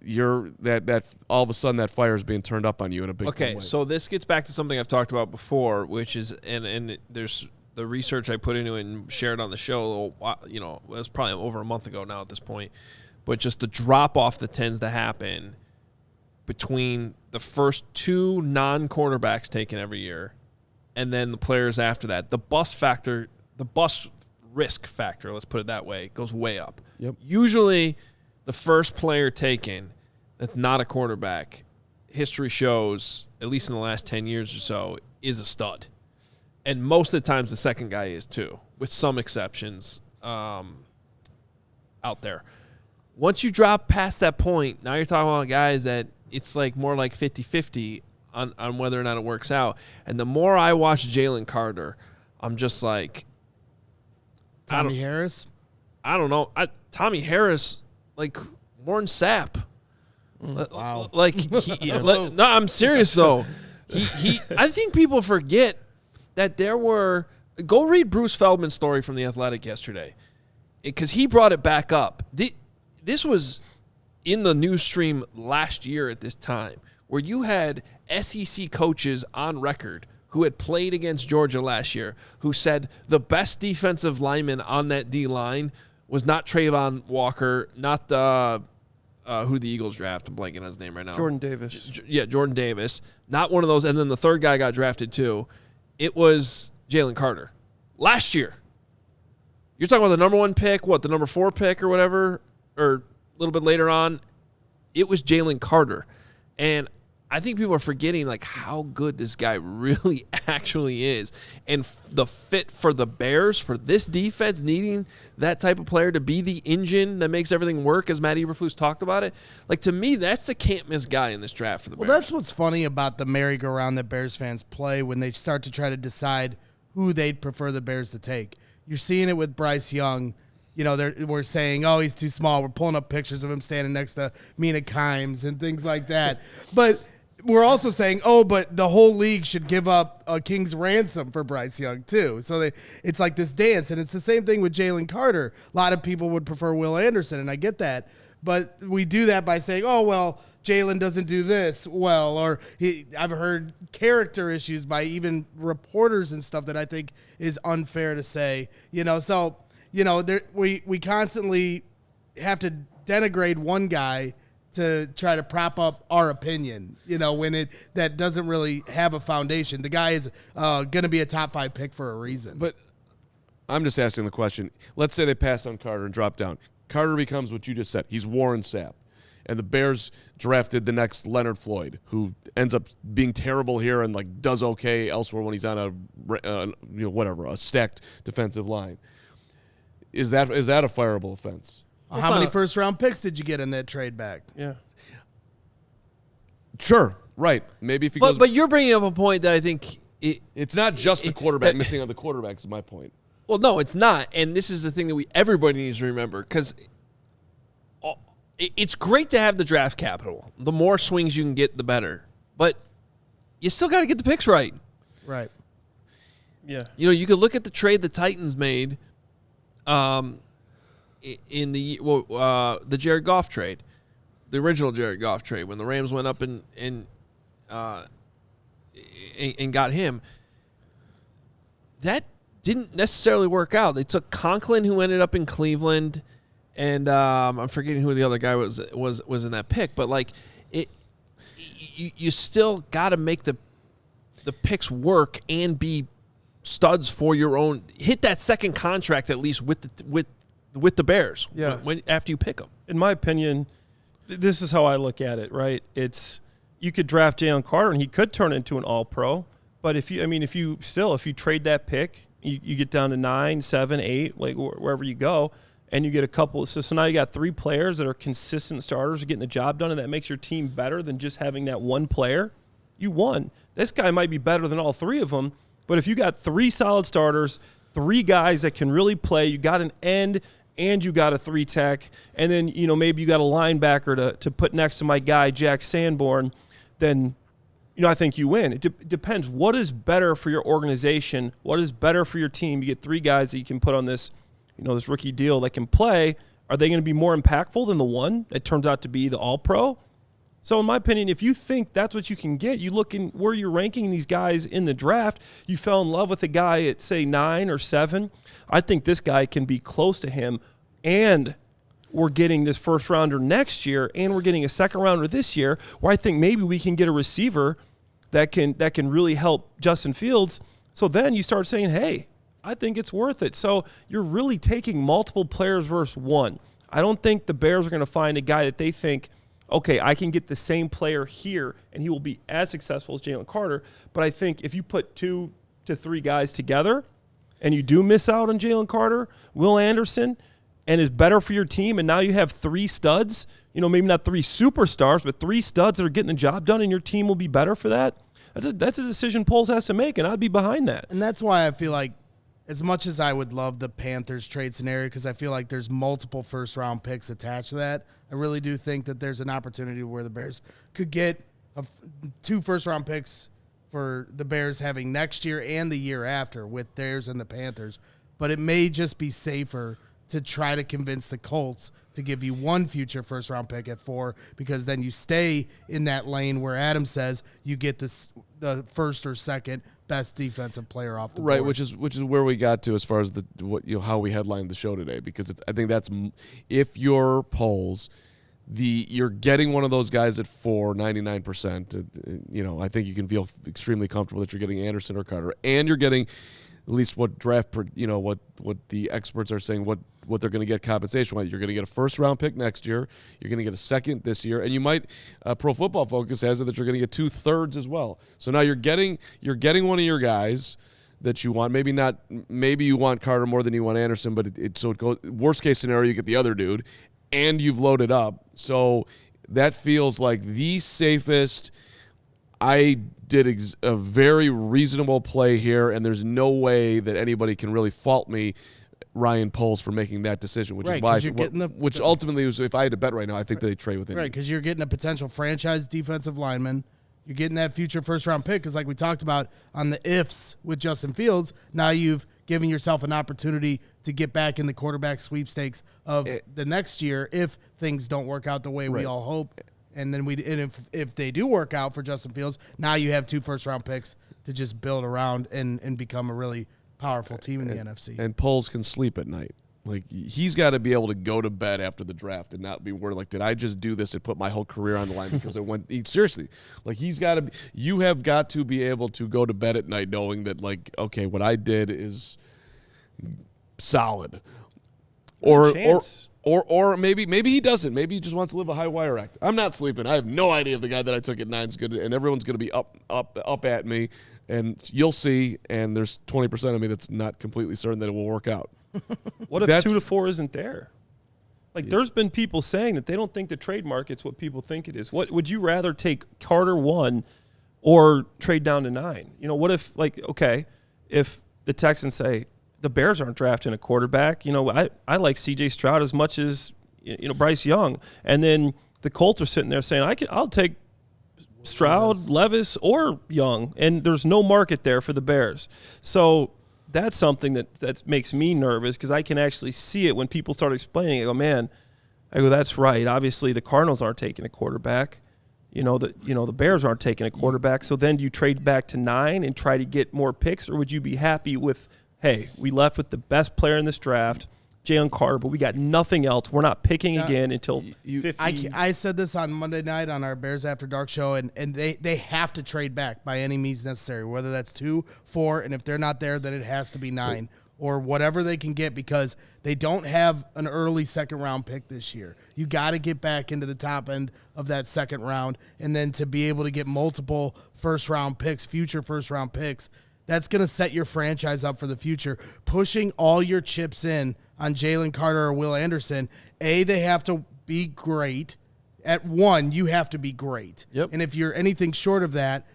that all of a sudden that fire is being turned up on you in a big way. Okay, so this gets back to something I've talked about before, which is and there's the research I put into it and shared on the show, it was probably over a month ago now at this point, but just the drop-off that tends to happen between the first 2 non-quarterbacks taken every year and then the players after that. The bust risk factor, let's put it that way, goes way up. Yep. Usually the first player taken that's not a quarterback, history shows, at least in the last 10 years or so, is a stud. And most of the times the second guy is too, with some exceptions out there. Once you drop past that point, now you're talking about guys that it's like more like 50-50 on whether or not it works out. And the more I watch Jalen Carter, I'm just like... Tommy Harris? I don't know. Tommy Harris, like Warren Sapp. Wow. No, I'm serious though. I think people forget that there were – go read Bruce Feldman's story from The Athletic yesterday because he brought it back up. This was in the news stream last year at this time where you had SEC coaches on record who had played against Georgia last year who said the best defensive lineman on that D-line was not Trayvon Walker, not who the Eagles draft. I'm blanking on his name right now. Jordan Davis. Jordan Davis. Not one of those. And then the third guy got drafted too. It was Jalen Carter last year. You're talking about the number 1 pick, the number 4 pick or whatever, or a little bit later on. It was Jalen Carter. And I think people are forgetting like how good this guy really actually is. And the fit for the Bears, for this defense, needing that type of player to be the engine that makes everything work, as Matt Eberflus talked about it. Like, to me, that's the can't-miss guy in this draft for the Bears. Well, that's what's funny about the merry-go-round that Bears fans play when they start to try to decide who they'd prefer the Bears to take. You're seeing it with Bryce Young. We're saying, oh, he's too small. We're pulling up pictures of him standing next to Mina Kimes and things like that. But we're also saying, but the whole league should give up a king's ransom for Bryce Young too. So it's like this dance, and it's the same thing with Jalen Carter. A lot of people would prefer Will Anderson, and I get that. But we do that by saying, Jalen doesn't do this well, or I've heard character issues by even reporters and stuff that I think is unfair to say. We constantly have to denigrate one guy to try to prop up our opinion, when that doesn't really have a foundation. The guy is going to be a top 5 pick for a reason. But I'm just asking the question. Let's say they pass on Carter and drop down. Carter becomes what you just said. He's Warren Sapp. And the Bears drafted the next Leonard Floyd, who ends up being terrible here and does okay elsewhere when he's on a stacked defensive line. Is that a fireable offense? How many first-round picks did you get in that trade back? Yeah. Sure, right. Maybe if he goes. But you're bringing up a point that I think it's not just the quarterback. Missing on the quarterback is my point. Well, no, it's not. And this is the thing that everybody needs to remember, because it's great to have the draft capital. The more swings you can get, the better. But you still got to get the picks right. Right. Yeah. You could look at the trade the Titans made. In the Jared Goff trade, the original Jared Goff trade, when the Rams went up and got him, that didn't necessarily work out. They took Conklin, who ended up in Cleveland, and I'm forgetting who the other guy was in that pick. But you still got to make the picks work and be studs for your own. Hit that second contract at least with the Bears. Yeah. After you pick them. In my opinion, this is how I look at it. Right? It's you could draft Jalen Carter and he could turn into an All-Pro. But if you trade that pick, you get down to 9, 7, 8, wherever you go, and you get a couple. So now you got 3 players that are consistent starters getting the job done, and that makes your team better than just having that one player. You won. This guy might be better than all 3 of them, but if you got 3 solid starters, 3 guys that can really play, you got an end and you got a 3-tech, and then maybe you got a linebacker to put next to my guy Jack Sanborn, then I think you win. It depends. What is better for your organization? What is better for your team? You get 3 guys that you can put on this, this rookie deal that can play. Are they going to be more impactful than the one that turns out to be the All-Pro? So in my opinion, if you think that's what you can get, you look in where you're ranking these guys in the draft, you fell in love with a guy at, say, 9 or 7. I think this guy can be close to him, and we're getting this first-rounder next year, and we're getting a second-rounder this year, where I think maybe we can get a receiver that can really help Justin Fields. So then you start saying, hey, I think it's worth it. So you're really taking multiple players versus one. I don't think the Bears are going to find a guy that they think, okay, I can get the same player here, and he will be as successful as Jalen Carter. But I think if you put 2 to 3 guys together and you do miss out on Jalen Carter, Will Anderson, and is better for your team, and now you have 3 studs, maybe not 3 superstars, but 3 studs that are getting the job done, and your team will be better for that. That's a decision Poles has to make, and I'd be behind that. And that's why I feel like, as much as I would love the Panthers trade scenario, because I feel like there's multiple first-round picks attached to that, I really do think that there's an opportunity where the Bears could get 2 first-round picks for the Bears having next year and the year after with theirs and the Panthers. But it may just be safer to try to convince the Colts to give you 1 future first-round pick at 4, because then you stay in that lane where Adam says you get the first or second best defensive player off the board. Right, which is where we got to as far as how we headlined the show today, because I think that's, if you're Poles, you're getting one of those guys at 4, 99%. I think you can feel extremely comfortable that you're getting Anderson or Carter, and you're getting at least what what the experts are saying, what they're going to get compensation wise. You're going to get a first-round pick next year. You're going to get a second this year, and you might Pro Football Focus has it that you're going to get 2/3 as well. So now you're getting one of your guys that you want. Maybe you want Carter more than you want Anderson, but it goes worst case scenario, you get the other dude, and you've loaded up. So that feels like the safest. I did a very reasonable play here, and there's no way that anybody can really fault me, Ryan Poles, for making that decision, which is why. Which ultimately was, if I had to bet right now, I think they trade with him. Right, because you're getting a potential franchise defensive lineman. You're getting that future first-round pick, because like we talked about on the ifs with Justin Fields, now you've given yourself an opportunity to get back in the quarterback sweepstakes of the next year if things don't work out the way we all hope. And then if they do work out for Justin Fields, now you have 2 first-round picks to just build around and become a really powerful team in the NFC. And Poles can sleep at night. Like, he's got to be able to go to bed after the draft and not be worried, like, did I just do this and put my whole career on the line because it went – seriously. Like, you have got to be able to go to bed at night knowing that, like, okay, what I did is solid. Or maybe he doesn't. Maybe he just wants to live a high wire act. I'm not sleeping. I have no idea if the guy that I took at 9 is good, and everyone's going to be up at me, and you'll see, and there's 20% of me that's not completely certain that it will work out. What if 2 to 4 isn't there? Like, there's been people saying that they don't think the trade market's what people think it is. What would you rather take Carter 1 or trade down to 9? You know, what if, like, okay, if the Texans say the Bears aren't drafting a quarterback, you know, I like C.J. Stroud as much as, you know, Bryce Young, and then the Colts are sitting there saying I'll take Stroud, Levis, or Young, and there's no market there for the Bears. So that's something that makes me nervous because I can actually see it when people start explaining. I go, that's right. Obviously, the Cardinals aren't taking a quarterback. The Bears aren't taking a quarterback. So then do you trade back to 9 and try to get more picks, or would you be happy with, hey, we left with the best player in this draft, Jalen Carter, but we got nothing else. We're not picking again until 50. I said this on Monday night on our Bears After Dark show, and they have to trade back by any means necessary, whether that's 2, 4, and if they're not there, then it has to be 9 or whatever they can get because they don't have an early second-round pick this year. You got to get back into the top end of that second round, and then to be able to get multiple first-round picks, future first-round picks, that's going to set your franchise up for the future. Pushing all your chips in on Jalen Carter or Will Anderson, they have to be great. At 1, you have to be great. Yep. And if you're anything short of that,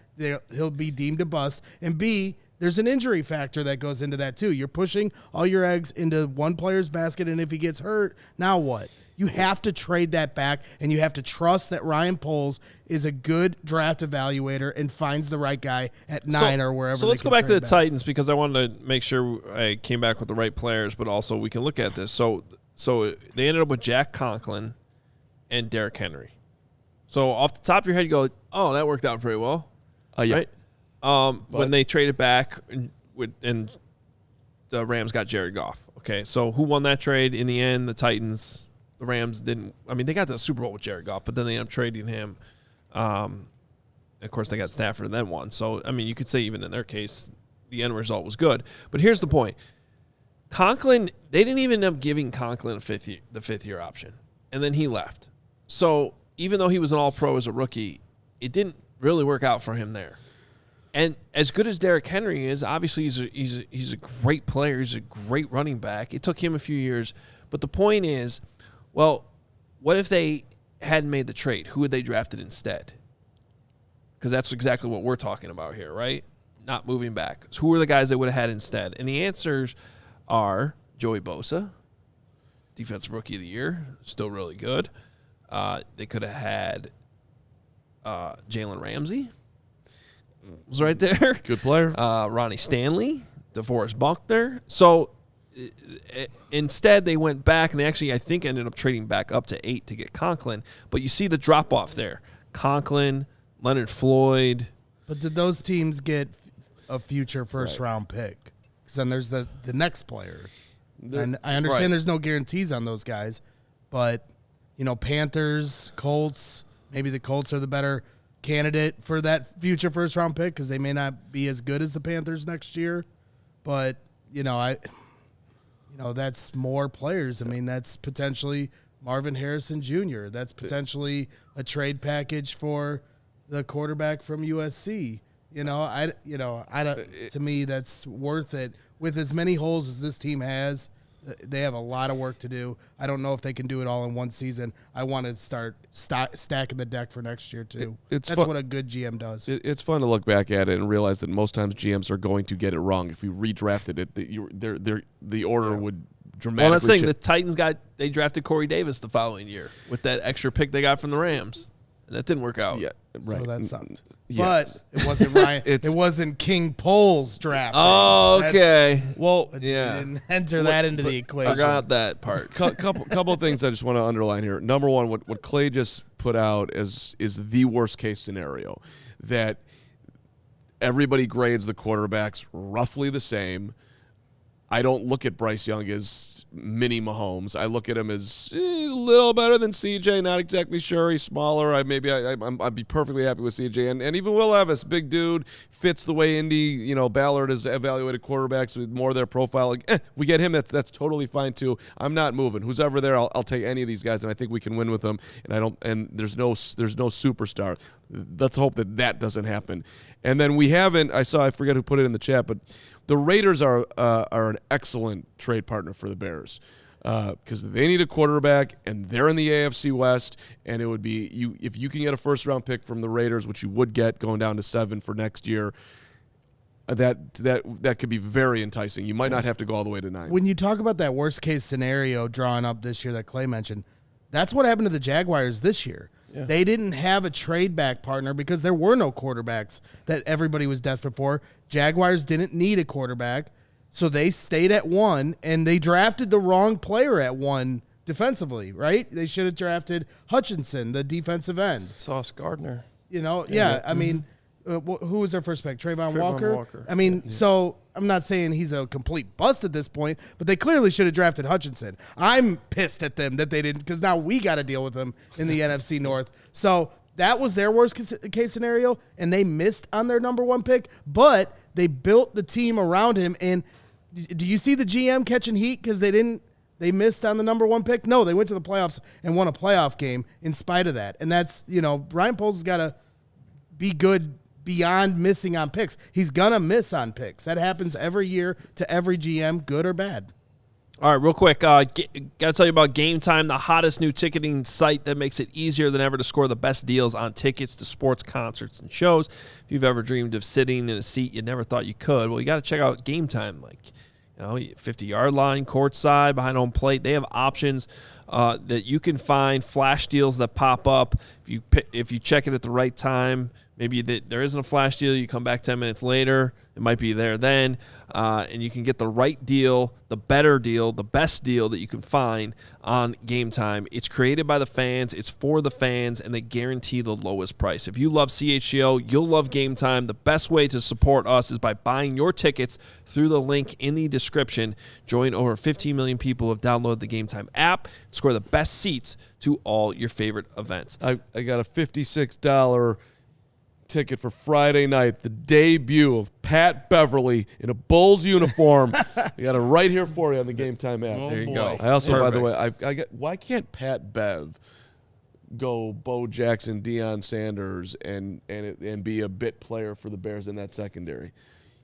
he'll be deemed a bust. And B, there's an injury factor that goes into that too. You're pushing all your eggs into one player's basket, and if he gets hurt, now what? You have to trade that back, and you have to trust that Ryan Poles is a good draft evaluator and finds the right guy at 9 or wherever. So let's go back to the Titans because I wanted to make sure I came back with the right players, but also we can look at this. So they ended up with Jack Conklin and Derrick Henry. So off the top of your head, you go, oh, that worked out pretty well. Yeah. Right? When they traded back and the Rams got Jared Goff. Okay, so who won that trade in the end? The Titans. The Rams didn't. I mean, they got the Super Bowl with Jared Goff, but then they ended up trading him. Of course, they got Stafford and then won. So, I mean, you could say even in their case, the end result was good. But here's the point. Conklin, they didn't even end up giving Conklin the fifth-year option, and then he left. So even though he was an all-pro as a rookie, it didn't really work out for him there. And as good as Derrick Henry is, obviously he's a great player. He's a great running back. It took him a few years. But the point is, well, what if they hadn't made the trade? Who would they drafted instead? Because that's exactly what we're talking about here, right? Not moving back. So who are the guys they would have had instead? And the answers are Joey Bosa, Defensive Rookie of the Year, still really good. They could have had Jalen Ramsey, was right there. Good player. Ronnie Stanley, DeForest Buckner. So instead, they went back, and they actually, I think, ended up trading back up to 8 to get Conklin. But you see the drop-off there. Conklin, Leonard Floyd. But did those teams get a future first-round pick? Because then there's the next player. And I understand there's no guarantees on those guys. But, Panthers, Colts, maybe the Colts are the better candidate for that future first-round pick because they may not be as good as the Panthers next year. But, that's more players. I mean, that's potentially Marvin Harrison Jr. That's potentially a trade package for the quarterback from USC. To me, that's worth it. With as many holes as this team has, they have a lot of work to do. I don't know if they can do it all in one season. I want to start stacking the deck for next year, too. That's what a good GM does. It's fun to look back at it and realize that most times GMs are going to get it wrong. If you redrafted it, the order would dramatically Well, I'm saying the Titans they drafted Corey Davis the following year with that extra pick they got from the Rams. And that didn't work out. Yeah, right. So that sucked. Yeah. But it wasn't Ryan. It wasn't King Pole's draft. Oh, okay. Well, yeah. Didn't enter that into the equation. Forgot that part. Couple of things I just want to underline here. Number one, what Clay just put out is the worst case scenario, that everybody grades the quarterbacks roughly the same. I don't look at Bryce Young as mini Mahomes. I look at him as he's a little better than CJ. Not exactly sure. He's smaller. I'd be perfectly happy with CJ. And even Will Levis, big dude, fits the way Indy, Ballard has evaluated quarterbacks with more of their profile. Like, we get him. That's totally fine too. I'm not moving. Who's ever there, I'll take any of these guys, and I think we can win with them. And there's no superstar. Let's hope that doesn't happen. And then I forget who put it in the chat, but the Raiders are an excellent trade partner for the Bears because they need a quarterback, and they're in the AFC West, and it would be if you can get a first-round pick from the Raiders, which you would get going down to 7 for next year, that could be very enticing. You might not have to go all the way to 9. When you talk about that worst-case scenario drawn up this year that Clay mentioned, that's what happened to the Jaguars this year. Yeah. They didn't have a trade back partner because there were no quarterbacks that everybody was desperate for. Jaguars didn't need a quarterback, so they stayed at 1, and they drafted the wrong player at 1 defensively, right? They should have drafted Hutchinson, the defensive end. Sauce Gardner. I mean, who was their first pick? Trayvon Walker? I mean, so I'm not saying he's a complete bust at this point, but they clearly should have drafted Hutchinson. I'm pissed at them that they didn't, because now we got to deal with them in the NFC North. So that was their worst case scenario, and they missed on their number 1 pick, but they built the team around him. And do you see the GM catching heat because they missed on the number 1 pick? No, they went to the playoffs and won a playoff game in spite of that. And that's, Ryan Poles has got to be good beyond missing on picks. He's going to miss on picks. That happens every year to every GM, good or bad. All right, real quick, got to tell you about Game Time, the hottest new ticketing site that makes it easier than ever to score the best deals on tickets to sports, concerts, and shows. If you've ever dreamed of sitting in a seat you never thought you could, well, you got to check out Game Time. 50-yard line, courtside, behind home plate. They have options that you can find, flash deals that pop up. If you check it at the right time, maybe there isn't a flash deal, you come back 10 minutes later, it might be there then, and you can get the right deal, the better deal, the best deal that you can find on Game Time. It's created by the fans, it's for the fans, and they guarantee the lowest price. If you love CHGO, you'll love Game Time. The best way to support us is by buying your tickets through the link in the description. Join over 15 million people who have downloaded the Game Time app, score the best seats to all your favorite events. I got a $56 ticket for Friday night, the debut of Pat Beverly in a Bulls uniform. I got it right here for you on the Game Time app. There you go. I also, by the way, why can't Pat Bev go Bo Jackson, Deion Sanders, and be a bit player for the Bears in that secondary?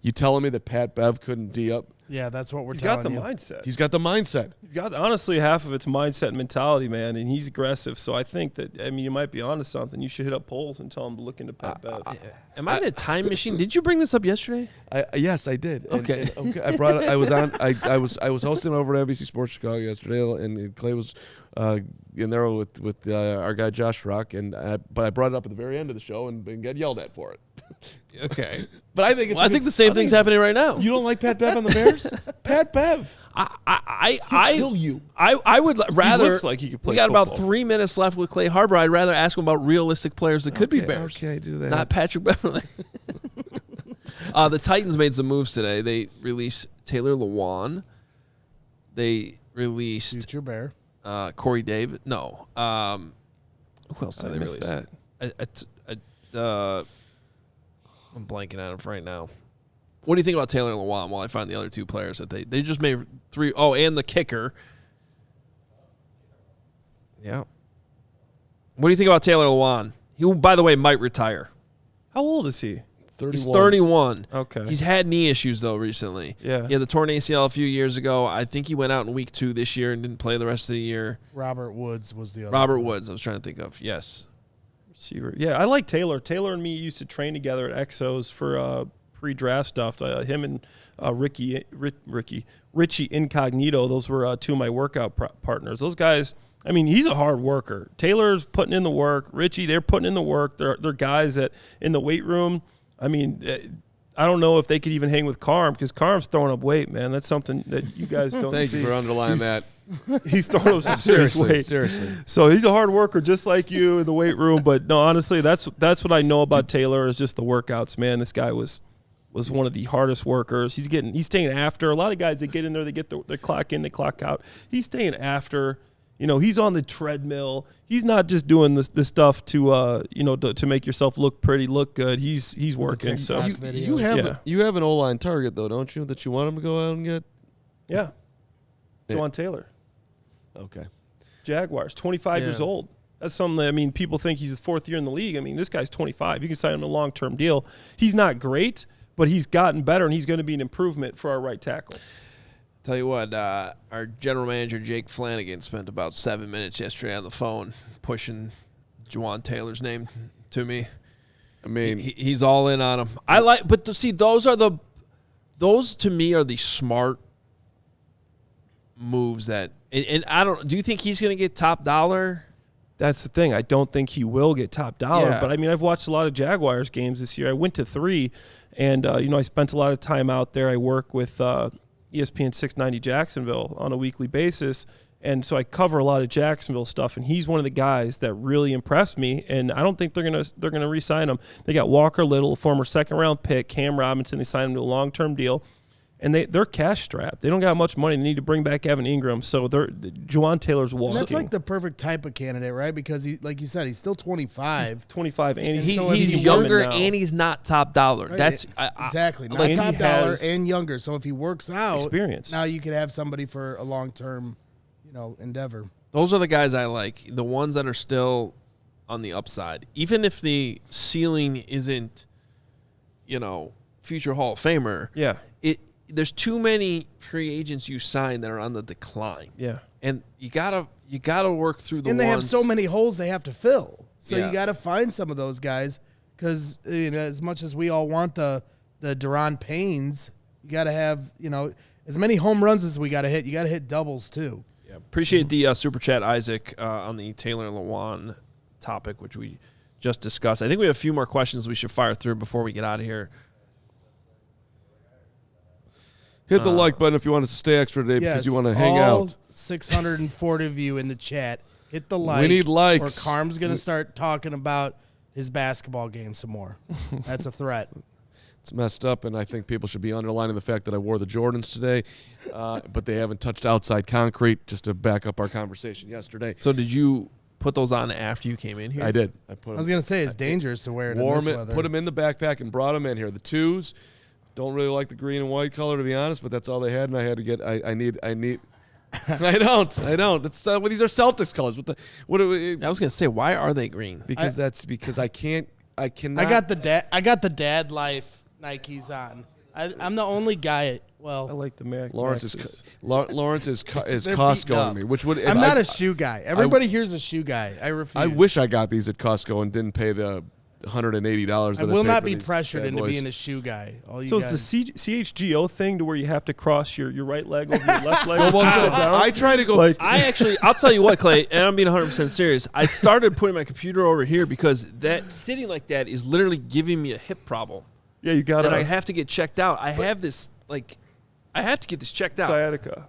You telling me that Pat Bev couldn't D up? Yeah, that's what we're telling you. He's got the mindset. He's got, honestly, half of it's mindset and mentality, man, and he's aggressive. So I think that, you might be onto something. You should hit up Poles and tell him to look into Pat Bev. Am I in a time machine? Did you bring this up yesterday? Yes, I did. Okay. I brought it. I was hosting over at NBC Sports Chicago yesterday, and Clay was in there with our guy Josh Rock, but I brought it up at the very end of the show and got yelled at for it. Okay. But I think I think the same thing's happening right now. You don't like Pat Bev on the Bears? Pat Bev. He'll kill you. I would rather. He looks like he could play We got football. about 3 minutes left with Clay Harbor. I'd rather ask him about realistic players that could be Bears. Okay, do that. Not Patrick Beverly. The Titans made some moves today. They released Taylor Lewan. They released Future Bear. Corey Davis. No. Who else did they release? That. I'm blanking on him right now. What do you think about Taylor Lewan while I find the other 2 players that they just made 3? Oh, and the kicker. Yeah. What do you think about Taylor Lewan? He, by the way, might retire. How old is he? 31. He's 31. Okay. He's had knee issues, though, recently. Yeah. He had the torn ACL a few years ago. I think he went out in week 2 this year and didn't play the rest of the year. Robert Woods was the other. Robert Woods, I was trying to think of. Yes. Receiver. Yeah, I like Taylor. Taylor and me used to train together at Exos for pre-draft stuff. Him and Richie Incognito, those were 2 of my workout partners. Those guys, he's a hard worker. Taylor's putting in the work. Richie, they're putting in the work. They're guys that in the weight room, I don't know if they could even hang with Carm because Carm's throwing up weight, man. That's something that you guys don't see. Thank you for underlining that. He's throwing up some serious weight. Seriously. So he's a hard worker just like you in the weight room. But no, honestly, that's what I know about Taylor is just the workouts, man. This guy was was one of the hardest workers. He's staying after. A lot of guys, they get in there, they get their clock in, they clock out. He's staying after. He's on the treadmill. He's not just doing the stuff to to make yourself look pretty, look good. He's working. So you have an O-line target though, don't you? That you want him to go out and get? Yeah. Juwan Taylor. Okay. Jaguars, 25 years old. That's something that, people think he's the fourth year in the league. This guy's 25. You can sign him to a long-term deal. He's not great, but he's gotten better, and he's going to be an improvement for our right tackle. Tell you what, our general manager, Jake Flanagan, spent about 7 minutes yesterday on the phone pushing Juwan Taylor's name to me. He's all in on him. But to see, those to me are the smart moves that, and I don't, do you think he's going to get top dollar? That's the thing. I don't think he will get top dollar. But, I've watched a lot of Jaguars games this year. I went to 3, and, I spent a lot of time out there. I work with ESPN 690 Jacksonville on a weekly basis, and so I cover a lot of Jacksonville stuff, and he's one of the guys that really impressed me, and I don't think they're gonna re-sign him. They got Walker Little, a former second-round pick, Cam Robinson. They signed him to a long-term deal. And they're cash strapped. They don't got much money. They need to bring back Evan Ingram. So Juwan Taylor's walking. And that's like the perfect type of candidate, right? Because he, like you said, he's still 25. He's 25, and he's younger, and he's not top dollar. Right. That's exactly not top dollar and younger. So if he works out, experience. Now you could have somebody for a long-term, endeavor. Those are the guys I like. The ones that are still on the upside, even if the ceiling isn't, future Hall of Famer. Yeah. There's too many free agents you sign that are on the decline. Yeah. And you gotta work through the ones. And they have so many holes they have to fill. So you gotta find some of those guys because as much as we all want the Daron Paynes, you gotta have as many home runs as we gotta hit. You gotta hit doubles too. Yeah. Appreciate the super chat, Isaac, on the Taylor Lewan topic, which we just discussed. I think we have a few more questions we should fire through before we get out of here. Hit the like button if you want us to stay extra today because you want to hang out. 640 of you in the chat. Hit the like. We need likes. Or Carm's going to start talking about his basketball game some more. That's a threat. It's messed up, and I think people should be underlining the fact that I wore the Jordans today, but they haven't touched outside concrete, just to back up our conversation yesterday. So did you put those on after you came in here? I did. I was going to say it's dangerous to wear it in this weather. Put them in the backpack and brought them in here. The 2s. Don't really like the green and white color, to be honest, but that's all they had, and I had to get. I need. I don't. That's these are Celtics colors. I was gonna say, why are they green? Because I can't. I cannot. I got the dad life Nikes on. I'm the only guy. Well, I like the Mac. Lawrence is Costco-ing me, which would. I'm not a shoe guy. Everybody here's a shoe guy. I refuse. I wish I got these at Costco and didn't pay the $180. I will not be pressured into being a shoe guy. So it's the CHGO thing to where you have to cross your right leg over your left leg. I try to go. I'll tell you what, Clay, and I'm being 100% serious. I started putting my computer over here because that sitting like that is literally giving me a hip problem. Yeah, you got it. And I have to get checked out. I have to get this checked out. Sciatica.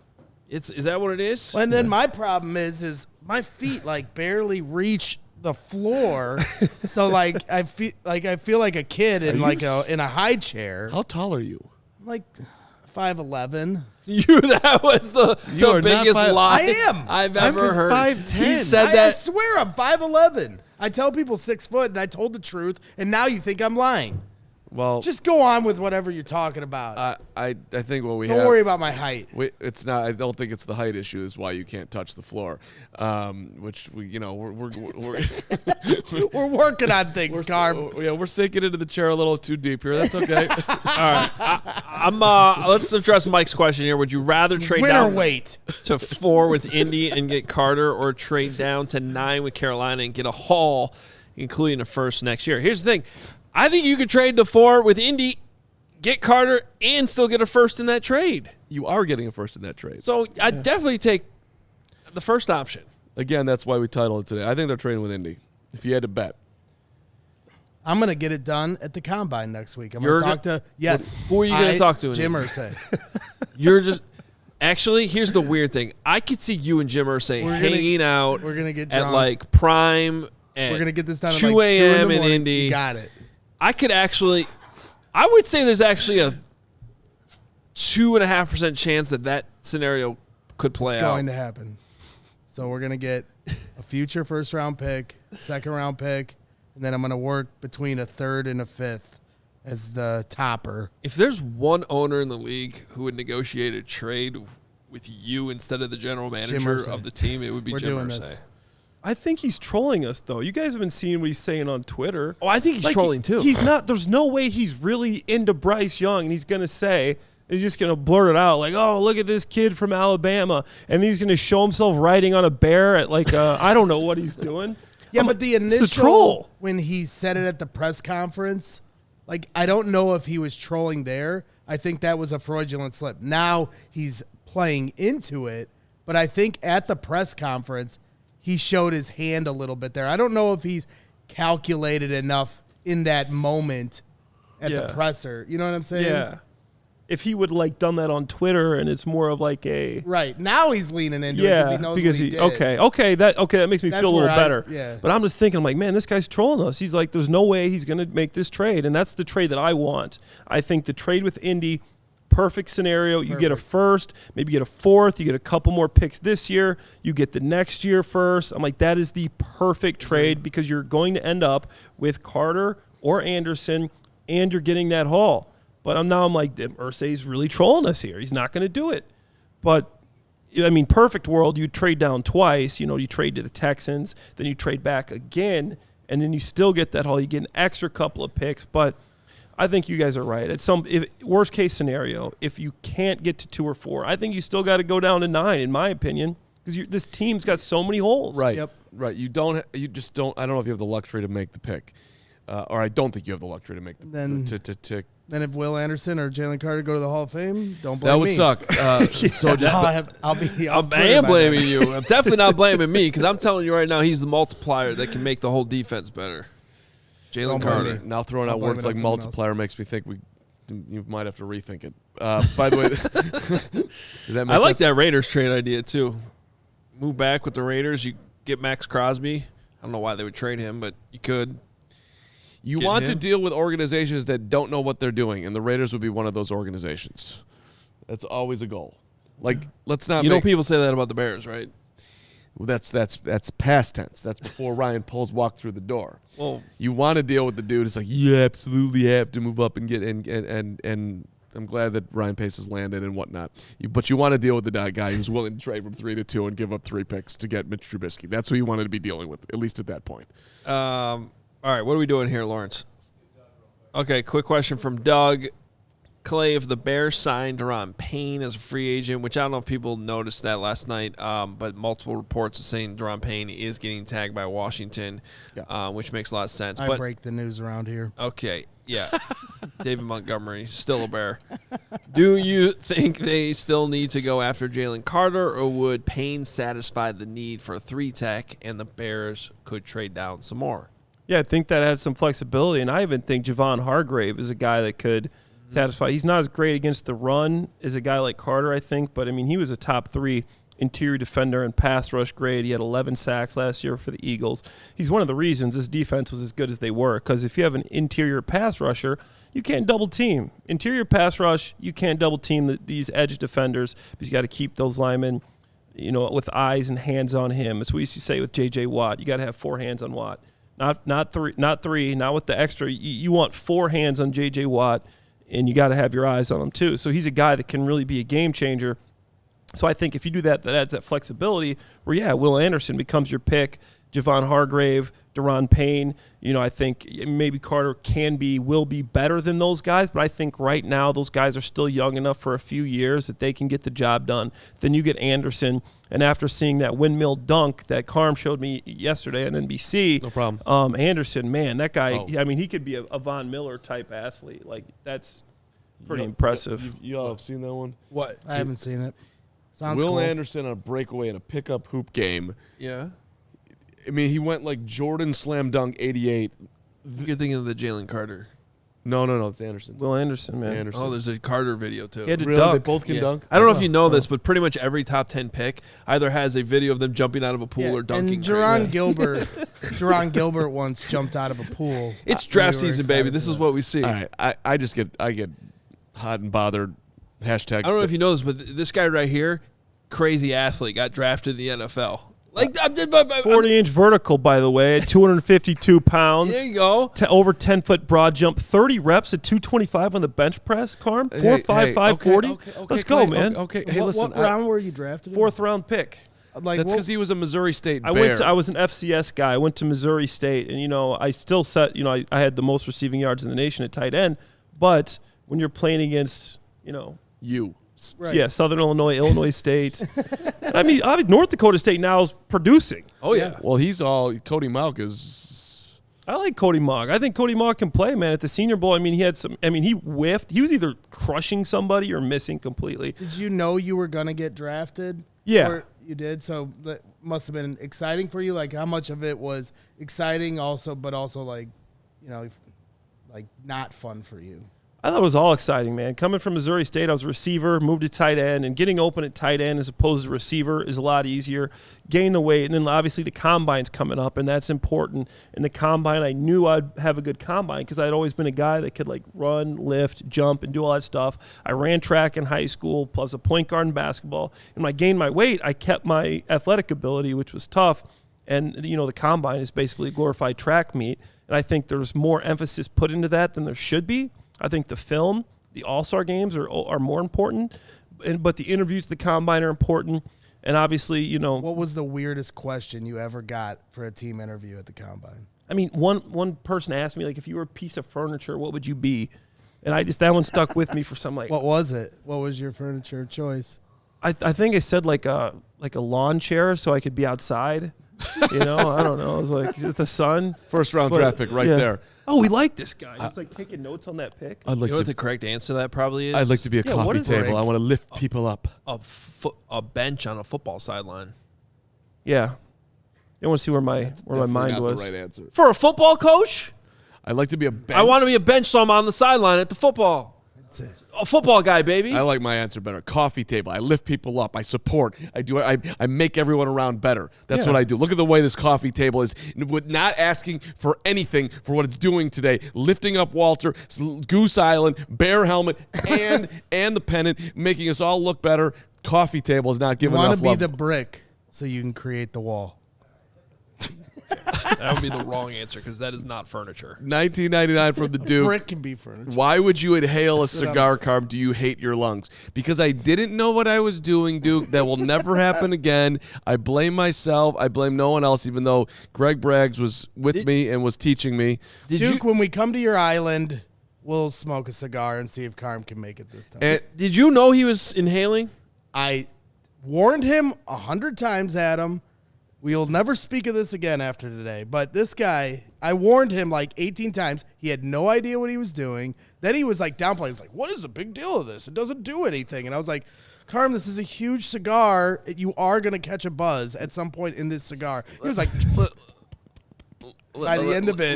Is that what it is? Well, and then my problem is my feet barely reach the floor, so I feel like a kid in in a high chair. How tall are you? I'm 5'11". That was the biggest lie I've ever heard. 5'10". He said that. I swear I'm 5'11". I tell people 6 foot, and I told the truth, and now you think I'm lying. Well, just go on with whatever you're talking about. I think what we don't worry about my height. It's not. I don't think it's the height issue is why you can't touch the floor. Which we're we're working on things, Carm. We're sinking into the chair a little too deep here. That's okay. All right, let's address Mike's question here. Would you rather trade down to 4 with Indy and get Carter, or trade down to 9 with Carolina and get a haul, including a first next year? Here's the thing. I think you could trade to 4 with Indy, get Carter, and still get a first in that trade. You are getting a first in that trade. So I'd definitely take the first option. Again, that's why we titled it today. I think they're trading with Indy, if you had to bet. I'm going to get it done at the Combine next week. I'm going to talk to – yes. Who are you going to talk to? Jim Irsay. You're just – actually, here's the weird thing. I could see you and Jim Irsay hanging out we're gonna get drunk. at Prime at we're going to get this done at 2 a.m. in Indy. You got it. I could actually I would say there's actually a 2.5% chance that scenario could play out. It's going to happen. So we're going to get a future first-round pick, second-round pick, and then I'm going to work between a third and a fifth as the topper. If there's one owner in the league who would negotiate a trade with you instead of the general manager of the team, it would be Jim Irsay. I think he's trolling us, though. You guys have been seeing what he's saying on Twitter. Oh, I think he's trolling, too. He's not. There's no way he's really into Bryce Young, and he's going to say, he's just going to blurt it out, like, oh, look at this kid from Alabama. And he's going to show himself riding on a bear at, like, I don't know what he's doing. Yeah, but the initial, troll. When he said it at the press conference, like, I don't know if he was trolling there. I think that was a fraudulent slip. Now he's playing into it, but I think at the press conference, he showed his hand a little bit there. I don't know if he's calculated enough in that moment at the presser. You know what I'm saying? Yeah. If he would like done that on Twitter, and it's more of like a right now he's leaning into it because he knows what he did. Okay, that makes me feel a little better. Yeah. But I'm just thinking, I'm like, man, this guy's trolling us. He's like, there's no way he's gonna make this trade, and that's the trade that I want. I think the trade with Indy, perfect scenario. You get a first, maybe get a fourth, you get a couple more picks this year, you get the next year first. I'm like, that is the perfect trade because you're going to end up with Carter or Anderson, and you're getting that haul. But I'm like, Irsay's really trolling us here. He's not going to do it. But, I mean, perfect world, you trade down twice. You know, you trade to the Texans, then you trade back again, and then you still get that haul. You get an extra couple of picks. But I think you guys are right. Worst case scenario, if you can't get to 2 or 4, I think you still got to go down to 9, in my opinion, because this team's got so many holes. Right. Yep. Right. You just don't. I don't know if you have the luxury to make the pick, or I don't think you have the luxury to make the Then if Will Anderson or Jalen Carter go to the Hall of Fame, don't blame me. That would suck. I am blaming you. I'm definitely not blaming me because I'm telling you right now, he's the multiplier that can make the whole defense better. Jalen Carter. Now throwing out words like multiplier makes me think you might have to rethink it. By the way, does that make I like sense? that Raiders trade idea too. Move back with the Raiders. You get Max Crosby. I don't know why they would trade him, but you could. You want to deal with organizations that don't know what they're doing, and the Raiders would be one of those organizations. That's always a goal. Like, let's not. You know, people say that about the Bears, right? Well, that's past tense. That's before Ryan Poles walked through the door. Well, you want to deal with the dude. It's like you absolutely have to move up and get in, and I'm glad that Ryan Pace has landed and whatnot. But you want to deal with the guy who's willing to trade from 3 to 2 and give up 3 picks to get Mitch Trubisky. That's who you wanted to be dealing with, at least at that point. All right, what are we doing here, Lawrence? Okay, quick question from Doug. Clay, if the Bears signed Daron Payne as a free agent, which I don't know if people noticed that last night, but multiple reports are saying Daron Payne is getting tagged by Washington, which makes a lot of sense. I break the news around here. Okay, yeah. David Montgomery, still a Bear. Do you think they still need to go after Jalen Carter, or would Payne satisfy the need for a 3-tech and the Bears could trade down some more? Yeah, I think that has some flexibility, and I even think Javon Hargrave is a guy that could satisfy. He's not as great against the run as a guy like Carter, I think, but, I mean, he was a top 3 interior defender and pass rush grade. He had 11 sacks last year for the Eagles. He's one of the reasons this defense was as good as they were, because if you have an interior pass rusher, you can't double team. Interior pass rush, you can't double team these edge defenders because you got to keep those linemen, you know, with eyes and hands on him. It's what we used to say with J.J. Watt. You got to have 4 hands on Watt. Not three, not with the extra. You want 4 hands on J.J. Watt, and you got to have your eyes on him too. So he's a guy that can really be a game changer. So I think if you do that, that adds that flexibility where, Will Anderson becomes your pick, Javon Hargrave, Daron Payne. You know, I think maybe Carter will be better than those guys, but I think right now those guys are still young enough for a few years that they can get the job done. Then you get Anderson, and after seeing that windmill dunk that Carm showed me yesterday on NBC, no problem. Anderson, man, that guy, I mean, he could be a Von Miller type athlete. Like, that's pretty impressive. You all have seen that one? What? I haven't seen it. Sounds Will cool. Anderson on a breakaway in a pickup hoop game. Yeah. I mean, he went like Jordan slam dunk 88. You're thinking of the Jalen Carter. No, it's Anderson. Will Anderson, man. Anderson. Oh, there's a Carter video too. He had to Really? dunk. They both can Yeah. dunk? I don't know if you know this, but pretty much every top 10 pick either has a video of them jumping out of a pool or dunking. And Jerron Gilbert once jumped out of a pool. It's draft We were season, baby. excited This for is that. what we see. All right. I get hot and bothered. Hashtag. I don't know if you know this, but this guy right here, crazy athlete, got drafted in the NFL. Like, 40-inch vertical, by the way, at 252 pounds. there you go. Over 10-foot broad jump, 30 reps at 225 on the bench press, Carm. 4.55, 40. Okay, Let's go, man. Okay. Hey, What listen. round were you drafted in? 4th round pick. Like, That's what- because he was a Missouri State Bear. I was an FCS guy. I went to Missouri State, and I still set. I had the most receiving yards in the nation at tight end. But when you're playing against, you. Right. yeah, Southern Illinois, Illinois State. I mean, North Dakota State now is producing. Oh, yeah. Well, Cody Mauch is. I like Cody Mauch. I think Cody Mauch can play, man. At the Senior Bowl, he whiffed. He was either crushing somebody or missing completely. Did you know you were going to get drafted? Yeah. Or you did? So that must have been exciting for you. Like, how much of it was exciting but also like not fun for you? I thought it was all exciting, man. Coming from Missouri State, I was a receiver, moved to tight end, and getting open at tight end as opposed to receiver is a lot easier. Gain the weight, and then obviously the combine's coming up, and that's important. In the combine, I knew I'd have a good combine because I'd always been a guy that could run, lift, jump, and do all that stuff. I ran track in high school, plus a point guard in basketball. And when I gained my weight, I kept my athletic ability, which was tough. And, the combine is basically a glorified track meet. And I think there's more emphasis put into that than there should be. I think the film, the All-Star games are more important, but the interviews at the combine are important. And obviously, What was the weirdest question you ever got for a team interview at the combine? I mean, one person asked me, if you were a piece of furniture, what would you be? And that one stuck with me for some What was it? What was your furniture choice? I think I said like a lawn chair so I could be outside. I don't know. I was like, is it the sun? First round draft pick right yeah. there. Oh, we like this guy. He's taking notes on that pick. I'd You like know what to. the correct answer to that probably is? I'd like to be a Yeah, what coffee is table. Rick? I want to lift people up. a bench on a football sideline. Yeah. I want to see where my mind Not was. the right answer. For a football coach? I'd like to be a bench. I want to be a bench so I'm on the sideline at the football. That's it. A football guy, baby. I like my answer better. Coffee table. I lift people up. I support. I make everyone around better. That's Yeah. what I do. Look at the way this coffee table is. With not asking for anything for what it's doing today. Lifting up Walter, Goose Island, Bear helmet, and the pennant, making us all look better. Coffee table is not You giving want enough to be love. the brick so you can create the wall. That would be the wrong answer because that is not furniture. 1999 from the Duke. Brick can be furniture. Why would you inhale a Sit on cigar carb? Do you hate your lungs? Because I didn't know what I was doing, Duke. That will never happen again. I blame myself. I blame no one else, even though Greg Braggs was with me and was teaching me. Duke, when we come to your island, we'll smoke a cigar and see if Carm can make it this time. And Did you know he was inhaling? I warned him 100 times, Adam. We'll never speak of this again after today. But this guy, I warned him 18 times. He had no idea what he was doing. Then he was downplaying. He's like, what is the big deal of this? It doesn't do anything. And I was like, Carm, this is a huge cigar. You are going to catch a buzz at some point in this cigar. He was like, by the end of it.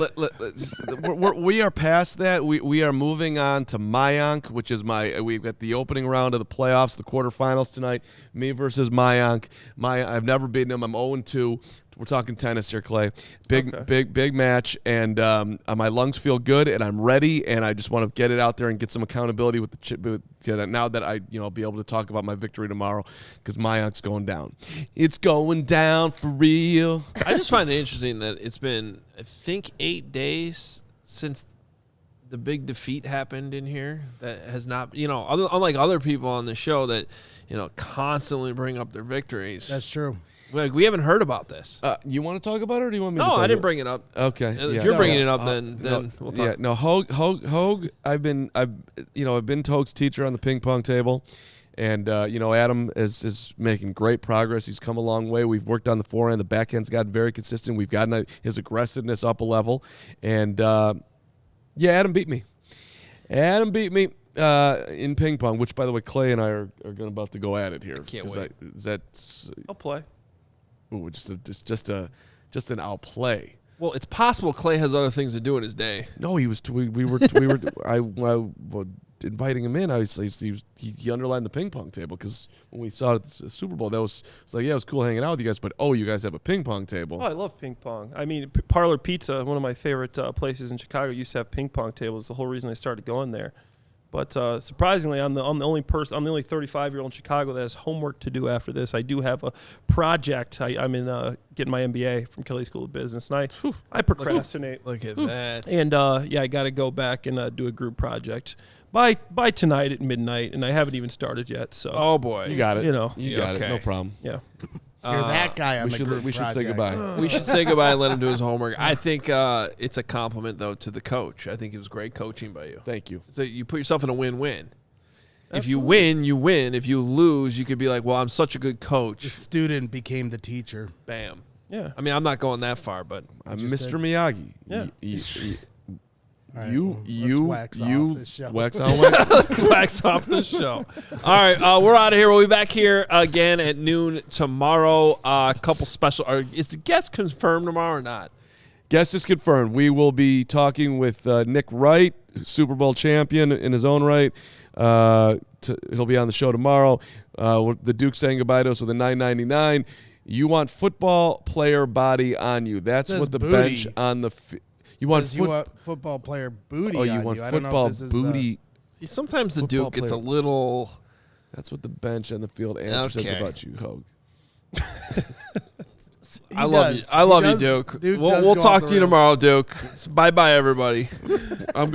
We are past that. We are moving on to Mayank, which is we've got the opening round of the playoffs, the quarterfinals tonight. Me versus Mayank. I've never beaten him. I'm 0-2. We're talking tennis here, Clay. Big match, and my lungs feel good, and I'm ready, and I just want to get it out there and get some accountability with the chip. Now that I'll be able to talk about my victory tomorrow, because Mayank's going down. It's going down for real. I just find it interesting that it's been, I think, 8 days since the big defeat happened in here. That has not, unlike other people on the show that, constantly bring up their victories. That's true. We haven't heard about this. You want to talk about it, or do you want me to No, talk I didn't about bring it up. Okay. If yeah. you're bringing Yeah. it up, then we'll talk. Yeah, no, Hoge. I've been Hoge's teacher on the ping pong table, and Adam is making great progress. He's come a long way. We've worked on the forehand. The backhand's gotten very consistent. We've gotten his aggressiveness up a level, and Adam beat me. Adam beat me in ping pong, which, by the way, Clay and I are about to go at it here. I can't wait. I'll play. Ooh, just an outplay. Well, it's possible Clay has other things to do in his day. No, he was. We were. I inviting him in. He underlined the ping pong table because when we saw it at the Super Bowl, it was like, yeah, it was cool hanging out with you guys. But you guys have a ping pong table. Oh, I love ping pong. I mean, Parlor Pizza, one of my favorite places in Chicago, used to have ping pong tables. The whole reason I started going there. But surprisingly, I'm the only 35-year-old in Chicago that has homework to do after this. I do have a project. I'm in getting my MBA from Kelly School of Business, and I procrastinate. Look at that. And I got to go back and do a group project by tonight at midnight, and I haven't even started yet. So oh boy, you got it. You know, you got it. No problem. Yeah. You're that guy on the group We should say goodbye. We should say goodbye and let him do his homework. I think it's a compliment, though, to the coach. I think it was great coaching by you. Thank you. So you put yourself in a win-win. If you win, you win. If you lose, you could be like, well, I'm such a good coach. The student became the teacher. Bam. Yeah. I mean, I'm not going that far, but I'm Mr. Miyagi. Yeah. Right, You let's wax off this show. Wax on, wax. let's wax off the show. All right, we're out of here. We'll be back here again at noon tomorrow. A couple special. Is the guest confirmed tomorrow or not? Guest is confirmed. We will be talking with Nick Wright, Super Bowl champion in his own right. He'll be on the show tomorrow. The Duke's saying goodbye to us with a $9.99. You want football player body on you. That's what the booty. bench on the you want football player booty. Oh, you on want you. I don't know football if this is booty. See, sometimes the Football Duke gets a player. little. That's what the bench and the field answer says Okay. about you, Hoge. I love you. I love you, Duke. Duke We'll does talk go off to the you rails. tomorrow, Duke. Bye-bye, everybody. I'm